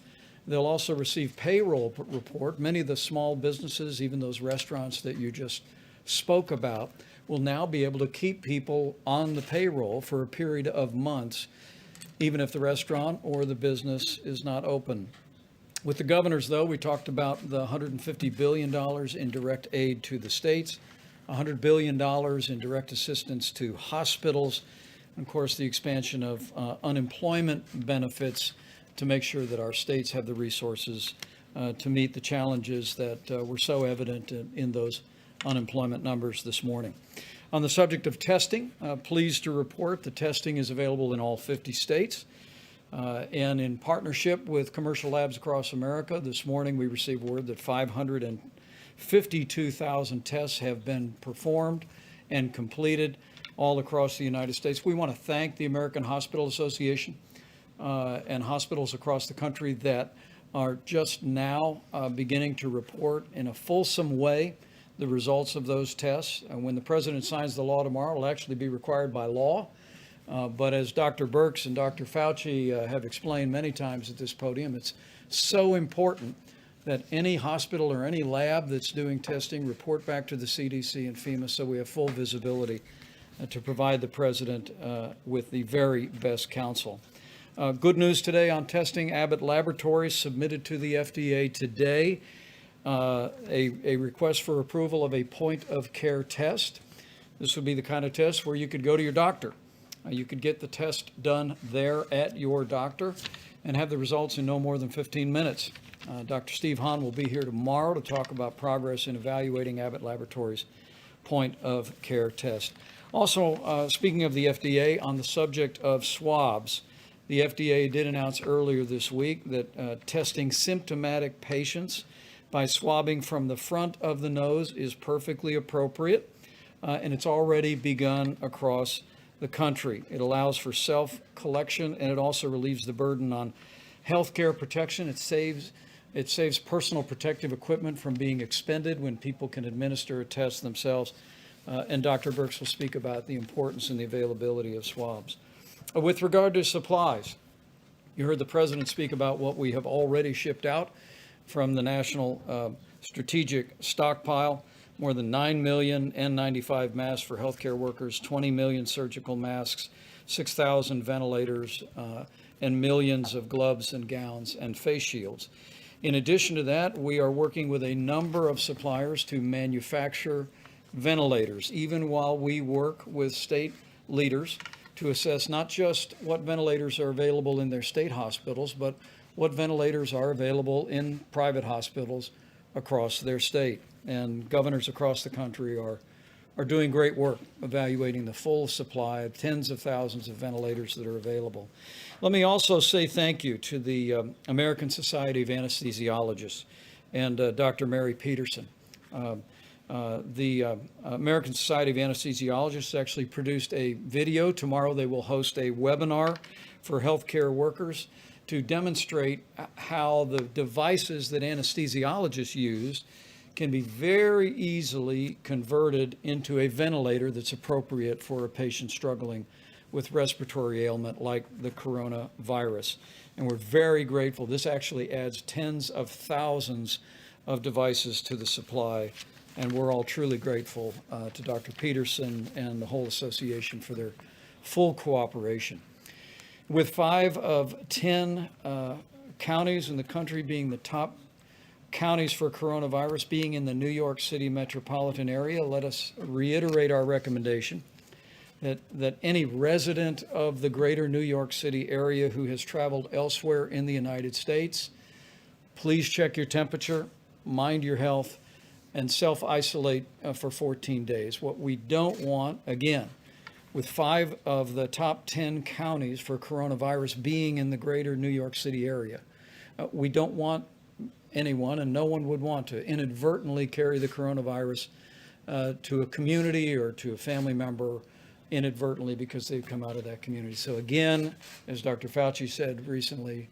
They'll also receive payroll report. Many of the small businesses, even those restaurants that you just spoke about, will now be able to keep people on the payroll for a period of months, even if the restaurant or the business is not open. With the governors, though, we talked about the $150 billion in direct aid to the states, $100 billion in direct assistance to hospitals, and of course the expansion of unemployment benefits to make sure that our states have the resources to meet the challenges that were so evident in those unemployment numbers this morning. On the subject of testing, pleased to report the testing is available in all 50 states. And in partnership with commercial labs across America, this morning we received word that 552,000 tests have been performed and completed all across the United States. We want to thank the American Hospital Association and hospitals across the country that are just now beginning to report in a fulsome way the results of those tests. And when the President signs the law tomorrow, it'll actually be required by law. But as Dr. Birx and Dr. Fauci have explained many times at this podium, it's so important that any hospital or any lab that's doing testing report back to the CDC and FEMA so we have full visibility to provide the President with the very best counsel. Good news today on testing. Abbott Laboratories submitted to the FDA today a request for approval of a point-of-care test. This would be the kind of test where you could go to your doctor. You could get the test done there at your doctor and have the results in no more than 15 minutes. Dr. Steve Hahn will be here tomorrow to talk about progress in evaluating Abbott Laboratories' point-of-care test. Also, speaking of the FDA, on the subject of swabs, the FDA did announce earlier this week that testing symptomatic patients by swabbing from the front of the nose is perfectly appropriate, and it's already begun across the country. It allows for self-collection, and it also relieves the burden on healthcare protection. It saves personal protective equipment from being expended when people can administer a test themselves. And Dr. Birx will speak about the importance and the availability of swabs. With regard to supplies, you heard the President speak about what we have already shipped out from the National Strategic Stockpile. More than 9 million N95 masks for healthcare workers, 20 million surgical masks, 6,000 ventilators, and millions of gloves and gowns and face shields. In addition to that, we are working with a number of suppliers to manufacture ventilators, even while we work with state leaders to assess not just what ventilators are available in their state hospitals, but what ventilators are available in private hospitals across their state. And governors across the country are doing great work evaluating the full supply of tens of thousands of ventilators that are available. Let me also say thank you to the American Society of Anesthesiologists and Dr. Mary Peterson. The American Society of Anesthesiologists actually produced a video. Tomorrow they will host a webinar for healthcare workers to demonstrate how the devices that anesthesiologists use can be very easily converted into a ventilator that's appropriate for a patient struggling with respiratory ailment like the coronavirus. And we're very grateful. This actually adds tens of thousands of devices to the supply, and we're all truly grateful to Dr. Peterson and the whole association for their full cooperation. With 5 of 10 counties in the country being the top counties for coronavirus being in the New York City metropolitan area, let us reiterate our recommendation that any resident of the greater New York City area who has traveled elsewhere in the United States, please check your temperature, mind your health, and self-isolate for 14 days. What we don't want, again, with 5 of the top 10 counties for coronavirus being in the greater New York City area, we don't want anyone, and no one would want to, inadvertently carry the coronavirus to a community or to a family member inadvertently because they've come out of that community. So again, as Dr. Fauci said recently,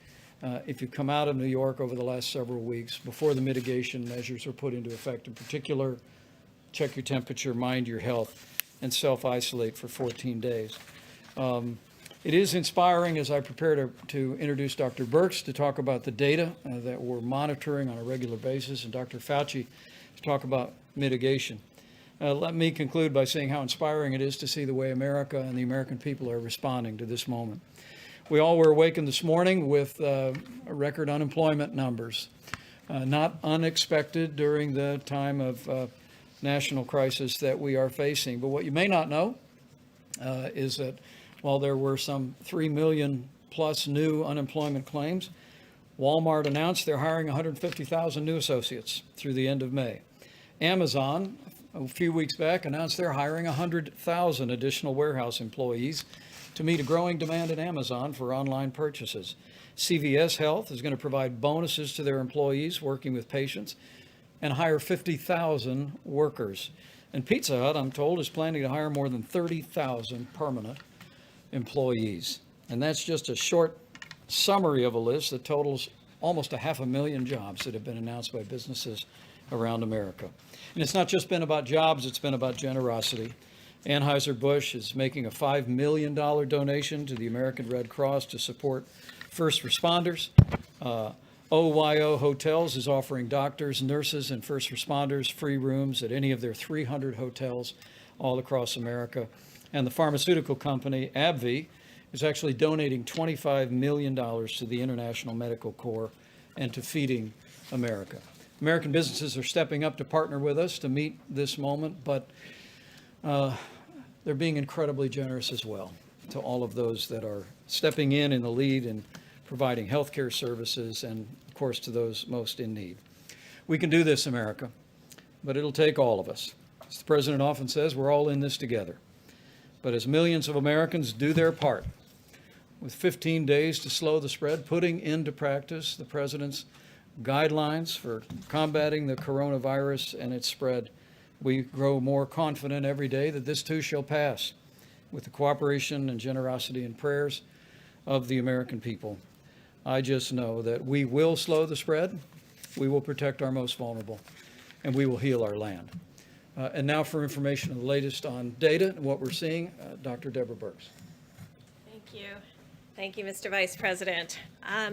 if you come out of New York over the last several weeks, before the mitigation measures were put into effect in particular, check your temperature, mind your health, and self-isolate for 14 days. It is inspiring as I prepare to introduce Dr. Birx to talk about the data that we're monitoring on a regular basis, and Dr. Fauci to talk about mitigation. Let me conclude by saying how inspiring it is to see the way America and the American people are responding to this moment. We all were awakened this morning with record unemployment numbers, not unexpected during the time of national crisis that we are facing. But what you may not know is that while there were some 3 million plus new unemployment claims, Walmart announced they're hiring 150,000 new associates through the end of May. Amazon, a few weeks back, announced they're hiring 100,000 additional warehouse employees to meet a growing demand at Amazon for online purchases. CVS Health is going to provide bonuses to their employees working with patients and hire 50,000 workers. And Pizza Hut, I'm told, is planning to hire more than 30,000 permanent employees. And that's just a short summary of a list that totals almost 500,000 jobs that have been announced by businesses around America. And it's not just been about jobs, it's been about generosity. Anheuser-Busch is making a $5 million donation to the American Red Cross to support first responders. OYO Hotels is offering doctors, nurses, and first responders free rooms at any of their 300 hotels all across America. And the pharmaceutical company, AbbVie, is actually donating $25 million to the International Medical Corps and to Feeding America. American businesses are stepping up to partner with us to meet this moment, but they're being incredibly generous as well to all of those that are stepping in the lead and providing healthcare services and, of course, to those most in need. We can do this, America, but it'll take all of us. As the president often says, we're all in this together. But as millions of Americans do their part, with 15 days to slow the spread, putting into practice the president's guidelines for combating the coronavirus and its spread, we grow more confident every day that this too shall pass with the cooperation and generosity and prayers of the American people. I just know that we will slow the spread, we will protect our most vulnerable, and we will heal our land. And now for information on the latest on data and what we're seeing, Dr. Deborah Birx. Thank you. Thank you, Mr. Vice President.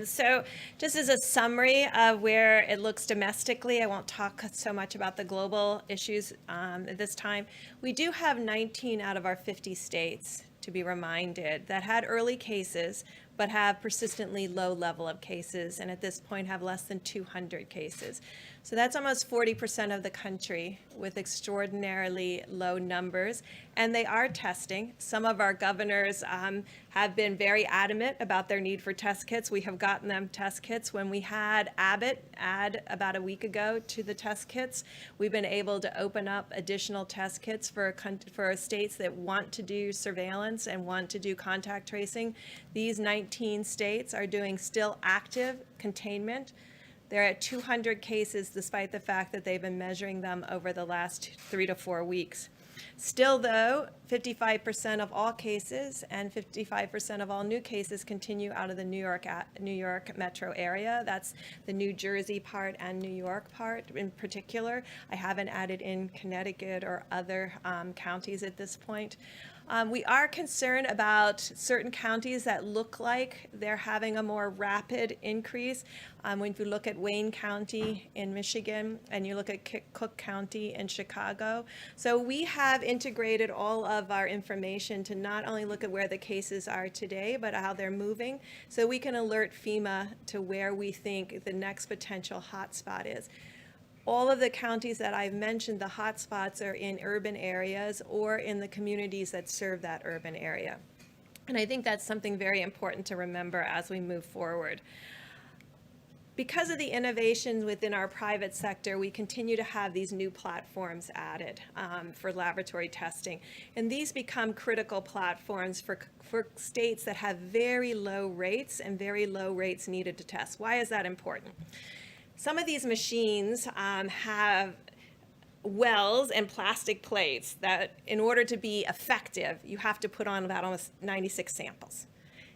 So just as a summary of where it looks domestically, I won't talk so much about the global issues at this time. We do have 19 out of our 50 states, to be reminded, that had early cases but have persistently low level of cases, and at this point have less than 200 cases. So that's almost 40% of the country with extraordinarily low numbers, and they are testing. Some of our governors have been very adamant about their need for test kits. We have gotten them test kits. When we had Abbott add about a week ago to the test kits, we've been able to open up additional test kits for states that want to do surveillance and want to do contact tracing. These 19 states are doing still active containment. They're at 200 cases despite the fact that they've been measuring them over the last 3 to 4 weeks. Still though, 55% of all cases and 55% of all new cases continue out of the New York metro area. That's the New Jersey part and New York part in particular. I haven't added in Connecticut or other counties at this point. We are concerned about certain counties that look like they're having a more rapid increase. When you look at Wayne County in Michigan and you look at Cook County in Chicago. So we have integrated all of our information to not only look at where the cases are today, but how they're moving, so we can alert FEMA to where we think the next potential hotspot is. All of the counties that I've mentioned, the hotspots are in urban areas or in the communities that serve that urban area. And I think that's something very important to remember as we move forward. Because of the innovations within our private sector, we continue to have these new platforms added for laboratory testing. And these become critical platforms for states that have very low rates and very low rates needed to test. Why is that important? Some of these machines have wells and plastic plates that in order to be effective, you have to put on about almost 96 samples.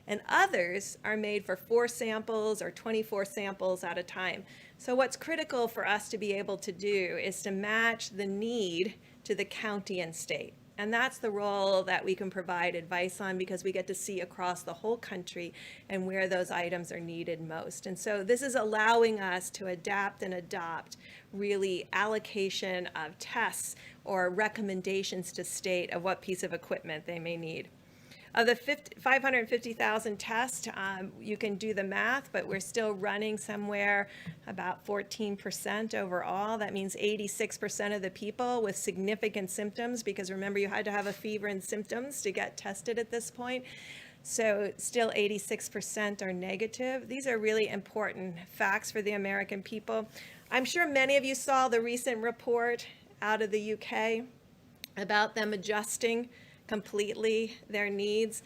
And others are made for 4 samples or 24 samples at a time. So what's critical for us to be able to do is to match the need to the county and state. And that's the role that we can provide advice on, because we get to see across the whole country and where those items are needed most. And so this is allowing us to adapt and adopt really allocation of tests or recommendations to state of what piece of equipment they may need. Of the 550,000 tests, you can do the math, but we're still running somewhere about 14% overall. That means 86% of the people with significant symptoms, because remember, you had to have a fever and symptoms to get tested at this point. So still 86% are negative. These are really important facts for the American people. I'm sure many of you saw the recent report out of the UK about them adjusting completely their needs.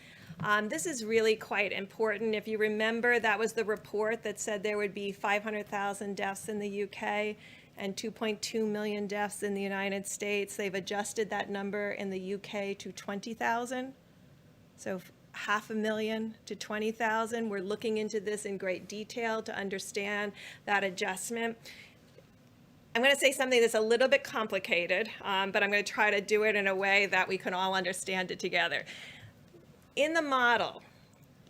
This is really quite important. If you remember, that was the report that said there would be 500,000 deaths in the UK and 2.2 million deaths in the United States. They've adjusted that number in the UK to 20,000. So 500,000 to 20,000. We're looking into this in great detail to understand that adjustment. I'm going to say something that's a little bit complicated, but I'm going to try to do it in a way that we can all understand it together. In the model,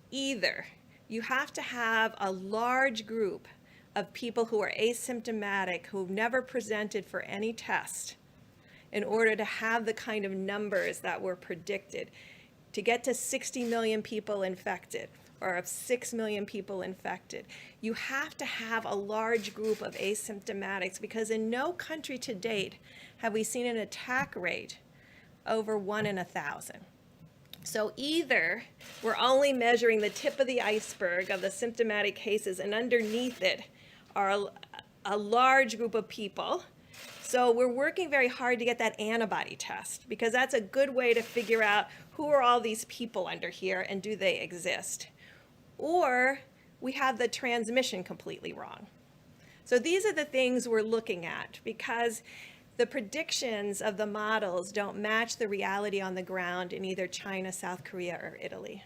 either you have to have a large group of people who are asymptomatic, who've never presented for any test, in order to have the kind of numbers that were predicted. To get to 60 million people infected, or of 6 million people infected, you have to have a large group of asymptomatics, because in no country to date have we seen an attack rate over 1 in 1,000. So either we're only measuring the tip of the iceberg of the symptomatic cases, and underneath it are a large group of people. So we're working very hard to get that antibody test, because that's a good way to figure out who are all these people under here and do they exist. Or we have the transmission completely wrong. So these are the things we're looking at, because the predictions of the models don't match the reality on the ground in either China, South Korea, or Italy.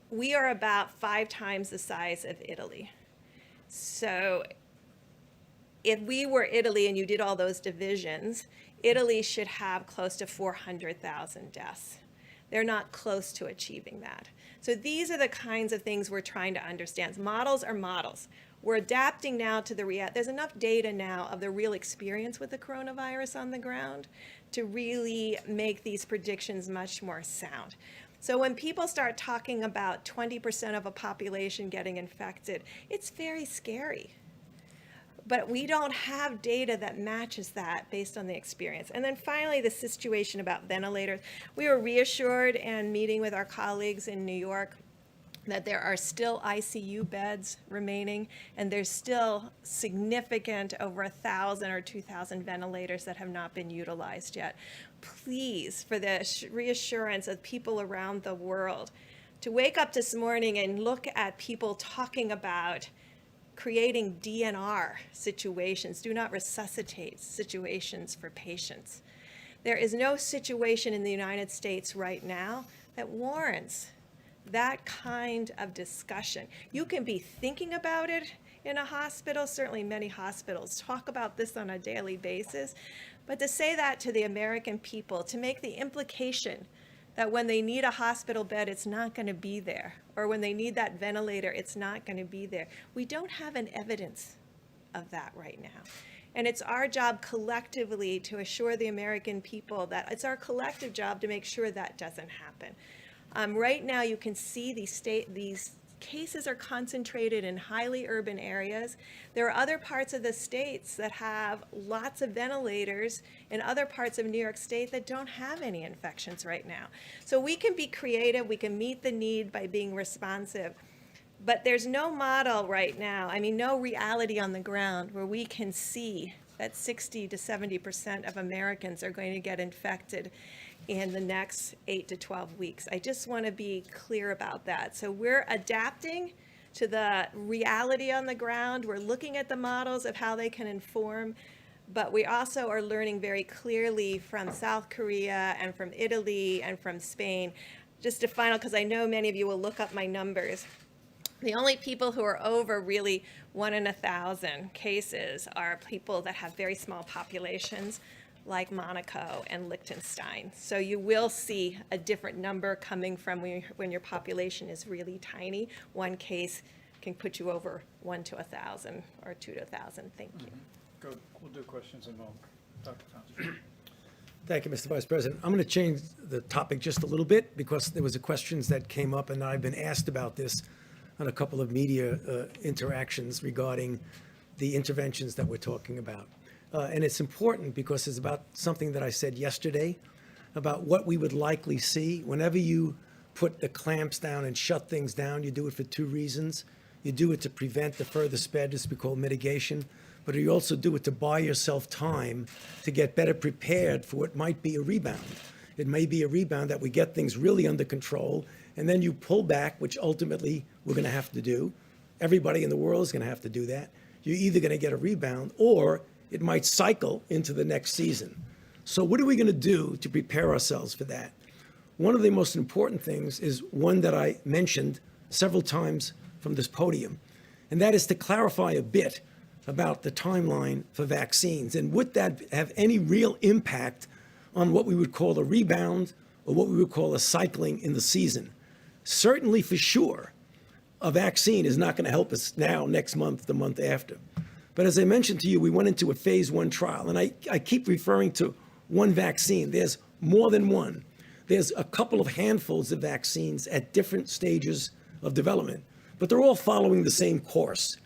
We are about 5 times the size of Italy. So if we were Italy and you did all those divisions, Italy should have close to 400,000 deaths. They're not close to achieving that. So these are the kinds of things we're trying to understand. Models are models. We're adapting now to the reality. There's enough data now of the real experience with the coronavirus on the ground to really make these predictions much more sound. So when people start talking about 20% of a population getting infected, it's very scary. But we don't have data that matches that based on the experience. And then finally, the situation about ventilators. We were reassured in meeting with our colleagues in New York that there are still ICU beds remaining, and there's still significant over 1,000 or 2,000 ventilators that have not been utilized yet. Please, for the reassurance of people around the world, to wake up this morning and look at people talking about creating DNR situations, do not resuscitate situations for patients. There is no situation in the United States right now that warrants that kind of discussion. You can be thinking about it in a hospital. Certainly many hospitals talk about this on a daily basis. But to say that to the American people, to make the implication that when they need a hospital bed, it's not going to be there, or when they need that ventilator, it's not going to be there. We don't have an evidence of that right now. And it's our job collectively to assure the American people that it's our collective job to make sure that doesn't happen. Right now, you can see these cases are concentrated in highly urban areas. There are other parts of the states that have lots of ventilators, and other parts of New York State that don't have any infections right now. So we can be creative, we can meet the need by being responsive, but there's no model right now, no reality on the ground where we can see that 60 to 70% of Americans are going to get infected in the next 8 to 12 weeks. I just want to be clear about that. So we're adapting to the reality on the ground. We're looking at the models of how they can inform, but we also are learning very clearly from South Korea and from Italy and from Spain. Just a final, because I know many of you will look up my numbers. The only people who are over really 1 in 1,000 cases are people that have very small populations, like Monaco and Liechtenstein. So you will see a different number coming from when your population is really tiny. One case can put you over 1 to 1,000 or 2 to 1,000. Thank you. Good. We'll do questions in a moment. Dr. Fauci. Thank you, Mr. Vice President. I'm going to change the topic just a little bit because there was a questions that came up, and I've been asked about this on a couple of media interactions regarding the interventions that we're talking about. And it's important because it's about something that I said yesterday about what we would likely see. Whenever you put the clamps down and shut things down, you do it for 2 reasons. You do it to prevent the further spread, this we call mitigation, but you also do it to buy yourself time to get better prepared for what might be a rebound. It may be a rebound that we get things really under control, and then you pull back, which ultimately we're going to have to do. Everybody in the world is going to have to do that. You're either going to get a rebound or it might cycle into the next season. So what are we going to do to prepare ourselves for that? One of the most important things is one that I mentioned several times from this podium, and that is to clarify a bit about the timeline for vaccines. And would that have any real impact on what we would call a rebound or what we would call a cycling in the season? Certainly, for sure, a vaccine is not going to help us now, next month, the month after. But as I mentioned to you, we went into a phase 1 trial, and I keep referring to one vaccine. There's more than one. There's a couple of handfuls of vaccines at different stages of development, but they're all following the same course.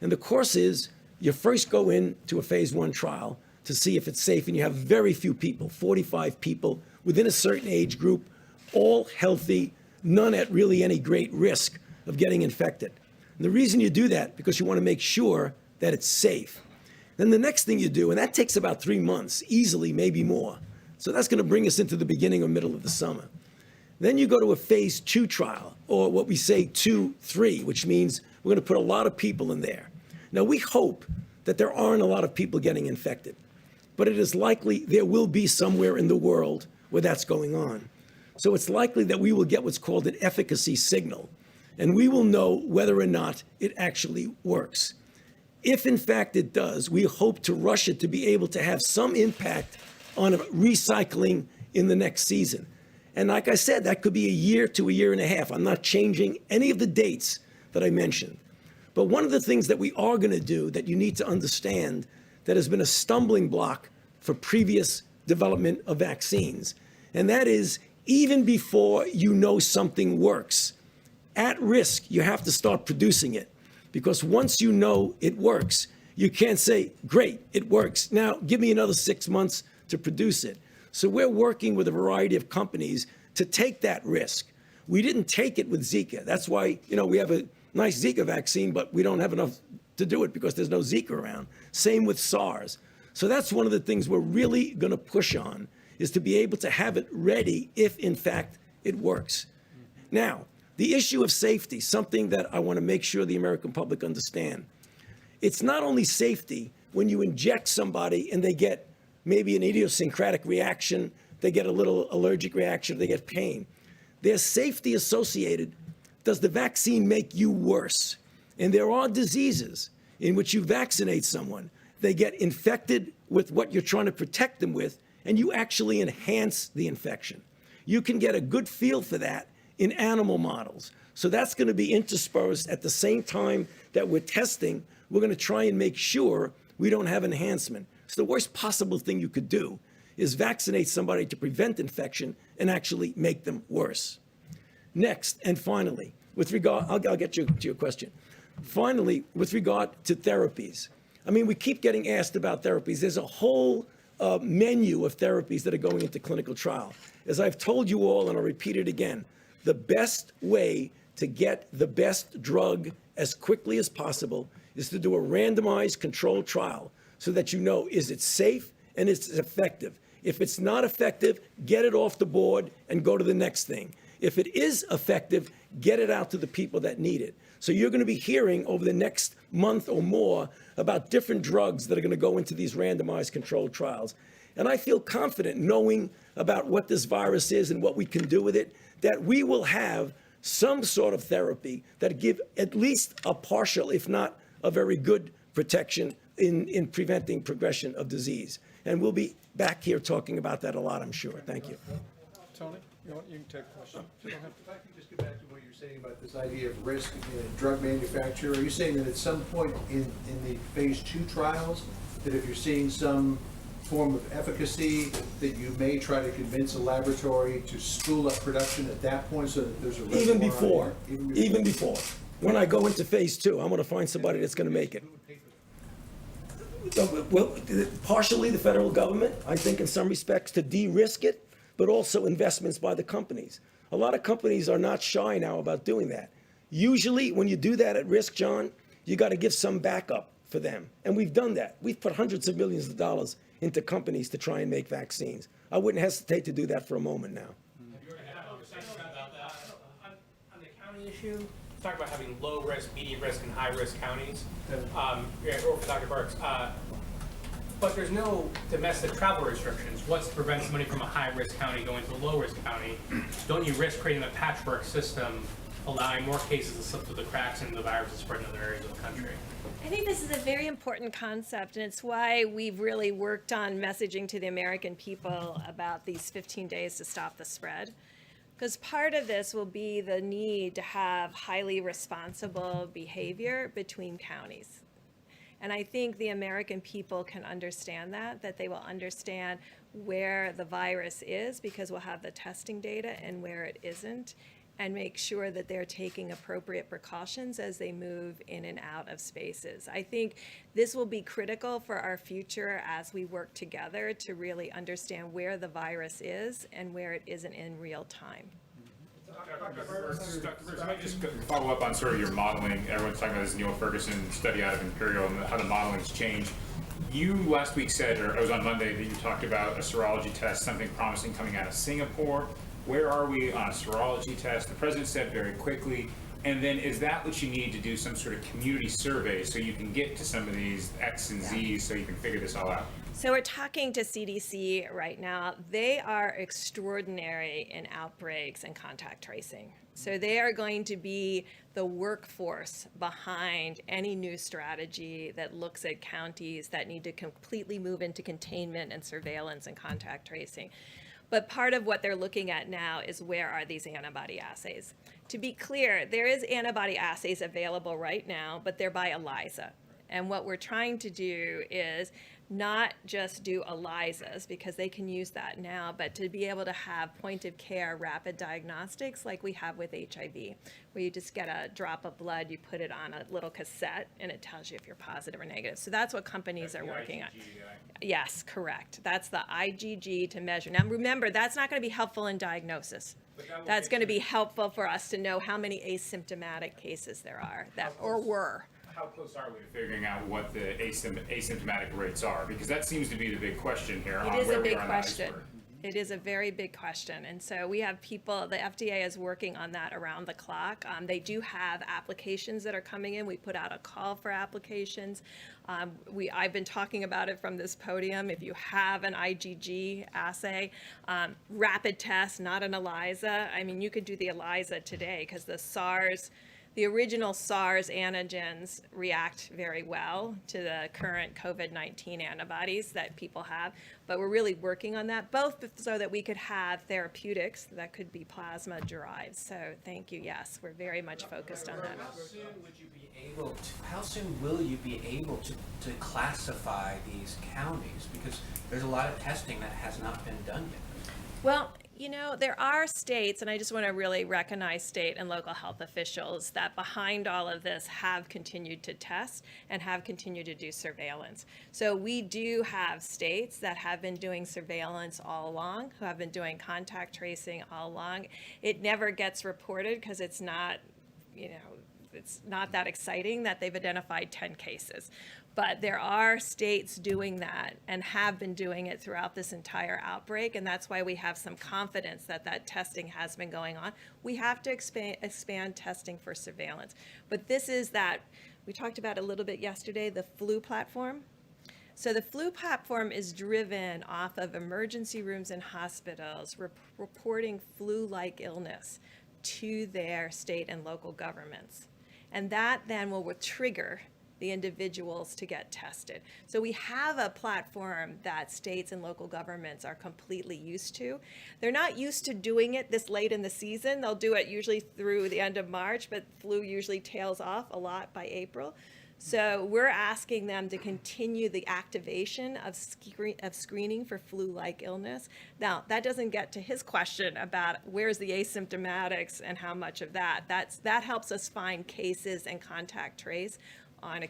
And the course is you first go into a phase 1 trial to see if it's safe, and you have very few people, 45 people within a certain age group, all healthy, none at really any great risk of getting infected. And the reason you do that, because you want to make sure that it's safe. Then the next thing you do, and that takes about 3 months, easily, maybe more. So that's going to bring us into the beginning or middle of the summer. Then you go to a phase 2 trial, or what we say 2-3, which means we're going to put a lot of people in there. Now, we hope that there aren't a lot of people getting infected, but it is likely there will be somewhere in the world where that's going on. So it's likely that we will get what's called an efficacy signal, and we will know whether or not it actually works. If in fact it does, we hope to rush it to be able to have some impact on recycling in the next season. And like I said, that could be a year to a year and a half. I'm not changing any of the dates that I mentioned. But one of the things that we are going to do that you need to understand that has been a stumbling block for previous development of vaccines, and that is even before you know something works, at risk, you have to start producing it. Because once you know it works, you can't say, great, it works. Now, give me another 6 months to produce it. So we're working with a variety of companies to take that risk. We didn't take it with Zika. That's why, we have a nice Zika vaccine, but we don't have enough to do it because there's no Zika around. Same with SARS. So that's one of the things we're really going to push on, is to be able to have it ready if, in fact, it works. Now, the issue of safety, something that I want to make sure the American public understand. It's not only safety when you inject somebody and they get maybe an idiosyncratic reaction, they get a little allergic reaction, they get pain. There's safety associated. Does the vaccine make you worse? And there are diseases in which you vaccinate someone, they get infected with what you're trying to protect them with, and you actually enhance the infection. You can get a good feel for that in animal models. So that's going to be interspersed at the same time that we're testing. We're going to try and make sure we don't have enhancement. So the worst possible thing you could do is vaccinate somebody to prevent infection and actually make them worse. Next, and finally, with regard, I'll get you to your question. Finally, with regard to therapies, I mean, we keep getting asked about therapies. There's a whole menu of therapies that are going into clinical trial. As I've told you all, and I'll repeat it again, the best way to get the best drug as quickly as possible is to do a randomized controlled trial so that you know, is it safe and is it effective? If it's not effective, get it off the board and go to the next thing. If it is effective, get it out to the people that need it. So you're going to be hearing over the next month or more about different drugs that are going to go into these randomized controlled trials. And I feel confident knowing about what this virus is and what we can do with it, that we will have some sort of therapy that give at least a partial, if not a very good protection in preventing progression of disease. And we'll be back here talking about that a lot, I'm sure. Thank you. Tony, you can take a question. If I could just get back to what you're saying about this idea of risk in a drug manufacturer, are you saying that at some point in the phase 2 trials, that if you're seeing some form of efficacy, that you may try to convince a laboratory to spool up production at that point so that there's a reservoir? Even before. When I go into phase 2, I'm going to find somebody that's going to make it. Well, partially the federal government, I think in some respects to de-risk it, but also investments by the companies. A lot of companies are not shy now about doing that. Usually when you do that at risk, John, you got to give some backup for them. And we've done that. We've put hundreds of millions of dollars into companies to try and make vaccines. I wouldn't hesitate to do that for a moment now. On the county issue, talk about having low risk, medium risk, and high risk counties. Or for Dr. Burks. But there's no domestic travel restrictions. What's to prevent somebody from a high risk county going to a low risk county? Don't you risk creating a patchwork system, allowing more cases to slip through the cracks and the virus to spread in other areas of the country? I think this is a very important concept, and it's why we've really worked on messaging to the American people about these 15 days to stop the spread. Because part of this will be the need to have highly responsible behavior between counties. And I think the American people can understand that they will understand where the virus is because we'll have the testing data and where it isn't, and make sure that they're taking appropriate precautions as they move in and out of spaces. I think this will be critical for our future as we work together to really understand where the virus is and where it isn't in real time. Dr. Burks, I might just follow up on sort of your modeling. Everyone's talking about this Neil Ferguson study out of Imperial and how the modeling's changed. You last week said, or it was on Monday, that you talked about a serology test, something promising coming out of Singapore. Where are we on a serology test? The president said very quickly. And then is that what you need to do some sort of community survey so you can get to some of these X and Z's so you can figure this all out? So we're talking to CDC right now. They are extraordinary in outbreaks and contact tracing. So they are going to be the workforce behind any new strategy that looks at counties that need to completely move into containment and surveillance and contact tracing. But part of what they're looking at now is where are these antibody assays? To be clear, there is antibody assays available right now, but they're by ELISA. And what we're trying to do is not just do ELISAs, because they can use that now, but to be able to have point of care rapid diagnostics like we have with HIV, where you just get a drop of blood, you put it on a little cassette, and it tells you if you're positive or negative. So that's what companies are working on. Yes, correct. That's the IgG to measure. Now remember, that's not going to be helpful in diagnosis. That's going to be helpful for us to know how many asymptomatic cases there are that or were. How close are we to figuring out what the asymptomatic rates are? Because that seems to be the big question here. It is a big question. It is a very big question. And so we have people, the FDA is working on that around the clock. They do have applications that are coming in. We put out a call for applications. I've been talking about it from this podium. If you have an IgG assay, rapid test, not an ELISA. I mean, you could do the ELISA today because the original SARS antigens react very well to the current COVID-19 antibodies that people have, but we're really working on that, both so that we could have therapeutics that could be plasma derived. So thank you, yes, we're very much focused on that. How soon will you be able to classify these counties? Because there's a lot of testing that has not been done yet. Well, you know, there are states, and I just want to really recognize state and local health officials that behind all of this have continued to test and have continued to do surveillance. So we do have states that have been doing surveillance all along, who have been doing contact tracing all along. It never gets reported because it's not, you know, it's not that exciting that they've identified 10 cases. But there are states doing that and have been doing it throughout this entire outbreak, and that's why we have some confidence that that testing has been going on. We have to expand testing for surveillance. But this is that, we talked about a little bit yesterday, the flu platform. So the flu platform is driven off of emergency rooms and hospitals reporting flu-like illness to their state and local governments. And that then will trigger the individuals to get tested. So we have a platform that states and local governments are completely used to. They're not used to doing it this late in the season. They'll do it usually through the end of March, but flu usually tails off a lot by April. So we're asking them to continue the activation of screening for flu-like illness. Now, that doesn't get to his question about where's the asymptomatics and how much of that. That helps us find cases and contact trace on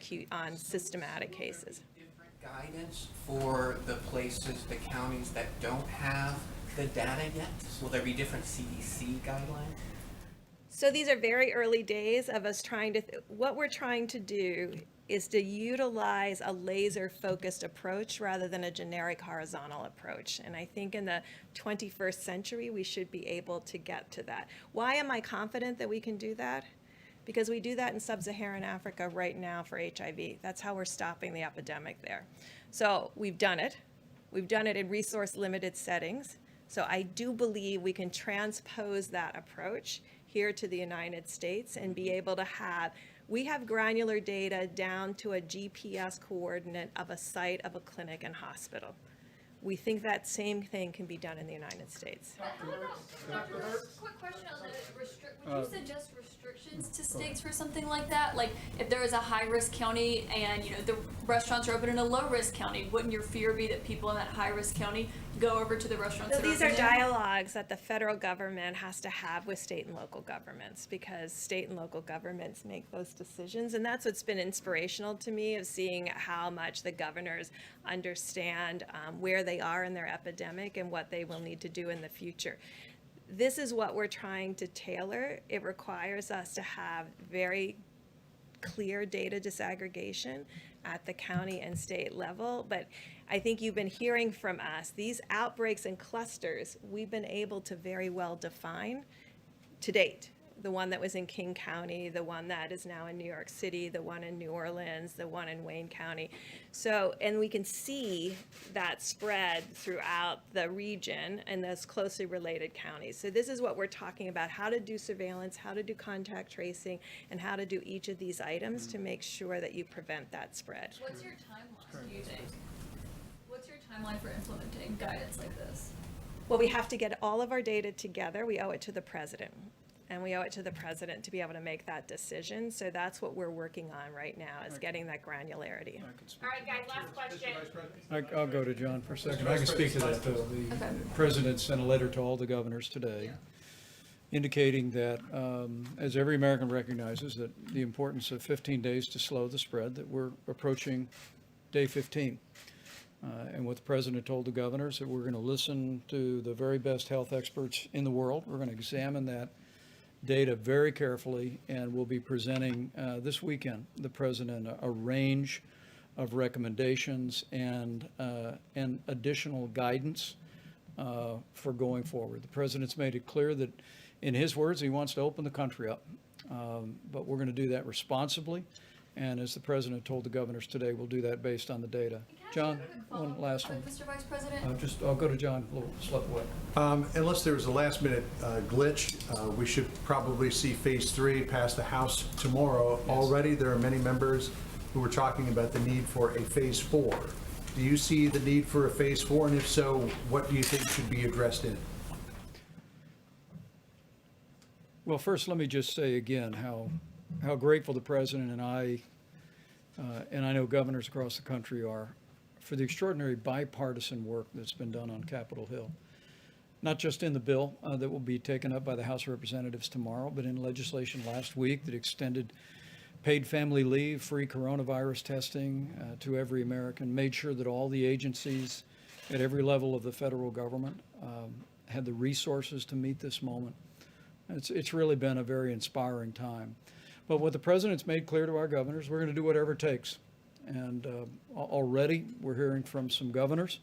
systematic cases. Different guidance for the places, the counties that don't have the data yet? Will there be different CDC guidelines? So these are very early days of us trying to, what we're trying to do is to utilize a laser-focused approach rather than a generic horizontal approach. And I think in the 21st century, we should be able to get to that. Why am I confident that we can do that? Because we do that in sub-Saharan Africa right now for HIV. That's how we're stopping the epidemic there. So we've done it. We've done it in resource-limited settings. So I do believe we can transpose that approach here to the United States and be able to have, we have granular data down to a GPS coordinate of a site of a clinic and hospital. We think that same thing can be done in the United States. Quick question on the would you suggest restrictions to states for something like that? Like if there is a high-risk county and the restaurants are open in a low-risk county, wouldn't your fear be that people in that high-risk county go over to the restaurants? So these are dialogues that the federal government has to have with state and local governments, because state and local governments make those decisions, and that's what's been inspirational to me, of seeing how much the governors understand where they are in their epidemic and what they will need to do in the future. This is what we're trying to tailor. It requires us to have very clear data disaggregation at the county and state level, but I think you've been hearing from us, these outbreaks and clusters, we've been able to very well define to date. The one that was in King County, the one that is now in New York City, the one in New Orleans, the one in Wayne County. So, and we can see that spread throughout the region and those closely related counties. So this is what we're talking about, how to do surveillance, how to do contact tracing, and how to do each of these items to make sure that you prevent that spread. What's your timeline, do you think? What's your timeline for implementing guidance like this? Well, we have to get all of our data together. We owe it to the president. And we owe it to the president to be able to make that decision. So that's what we're working on right now, is getting that granularity. All right, guys, last question. I'll go to John for a second. I can speak to that, though. The president sent a letter to all the governors today indicating that, as every American recognizes, that the importance of 15 days to slow the spread, that we're approaching day 15. And what the president told the governors, that we're going to listen to the very best health experts in the world. We're going to examine that data very carefully, and we'll be presenting this weekend, the president, a range of recommendations and additional guidance for going forward. The president's made it clear that, in his words, he wants to open the country up. But we're going to do that responsibly. And as the president told the governors today, we'll do that based on the data. John, one last one. Mr. Vice President? I'll go to John, a little slip away. Unless there was a last-minute glitch, we should probably see Phase 3 pass the House tomorrow. Yes. Already, there are many members who are talking about the need for a Phase 4. Do you see the need for a Phase 4? And if so, what do you think should be addressed in it? Well, first, let me just say again how grateful the president and I know governors across the country are for the extraordinary bipartisan work that's been done on Capitol Hill. Not just in the bill that will be taken up by the House of Representatives tomorrow, but in legislation last week that extended paid family leave, free coronavirus testing to every American, made sure that all the agencies at every level of the federal government had the resources to meet this moment. It's really been a very inspiring time. But what the president's made clear to our governors, we're going to do whatever it takes. And already we're hearing from some governors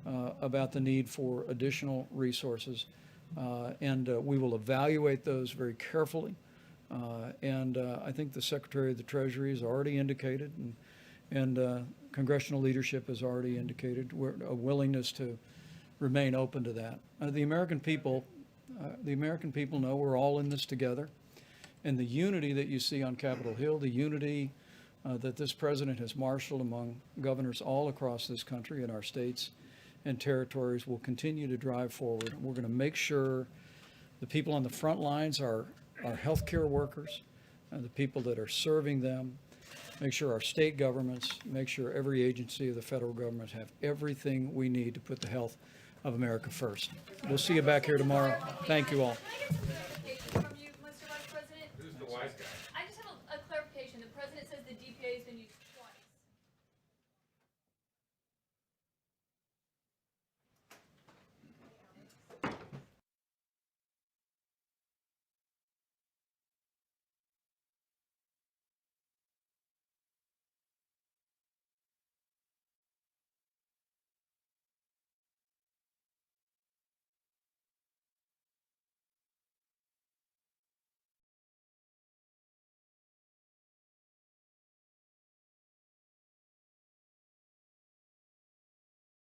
about the need for additional resources. And we will evaluate those very carefully. And I think the Secretary of the Treasury has already indicated, and congressional leadership has already indicated a willingness to remain open to that. The American people know we're all in this together. And the unity that you see on Capitol Hill, the unity that this president has marshaled among governors all across this country in our states and territories will continue to drive forward. We're going to make sure the people on the front lines are our healthcare workers, the people that are serving them, make sure our state governments, make sure every agency of the federal government have everything we need to put the health of America first. We'll see you back here tomorrow. Thank you all. From you, Mr. Vice President? Who's the wise guy?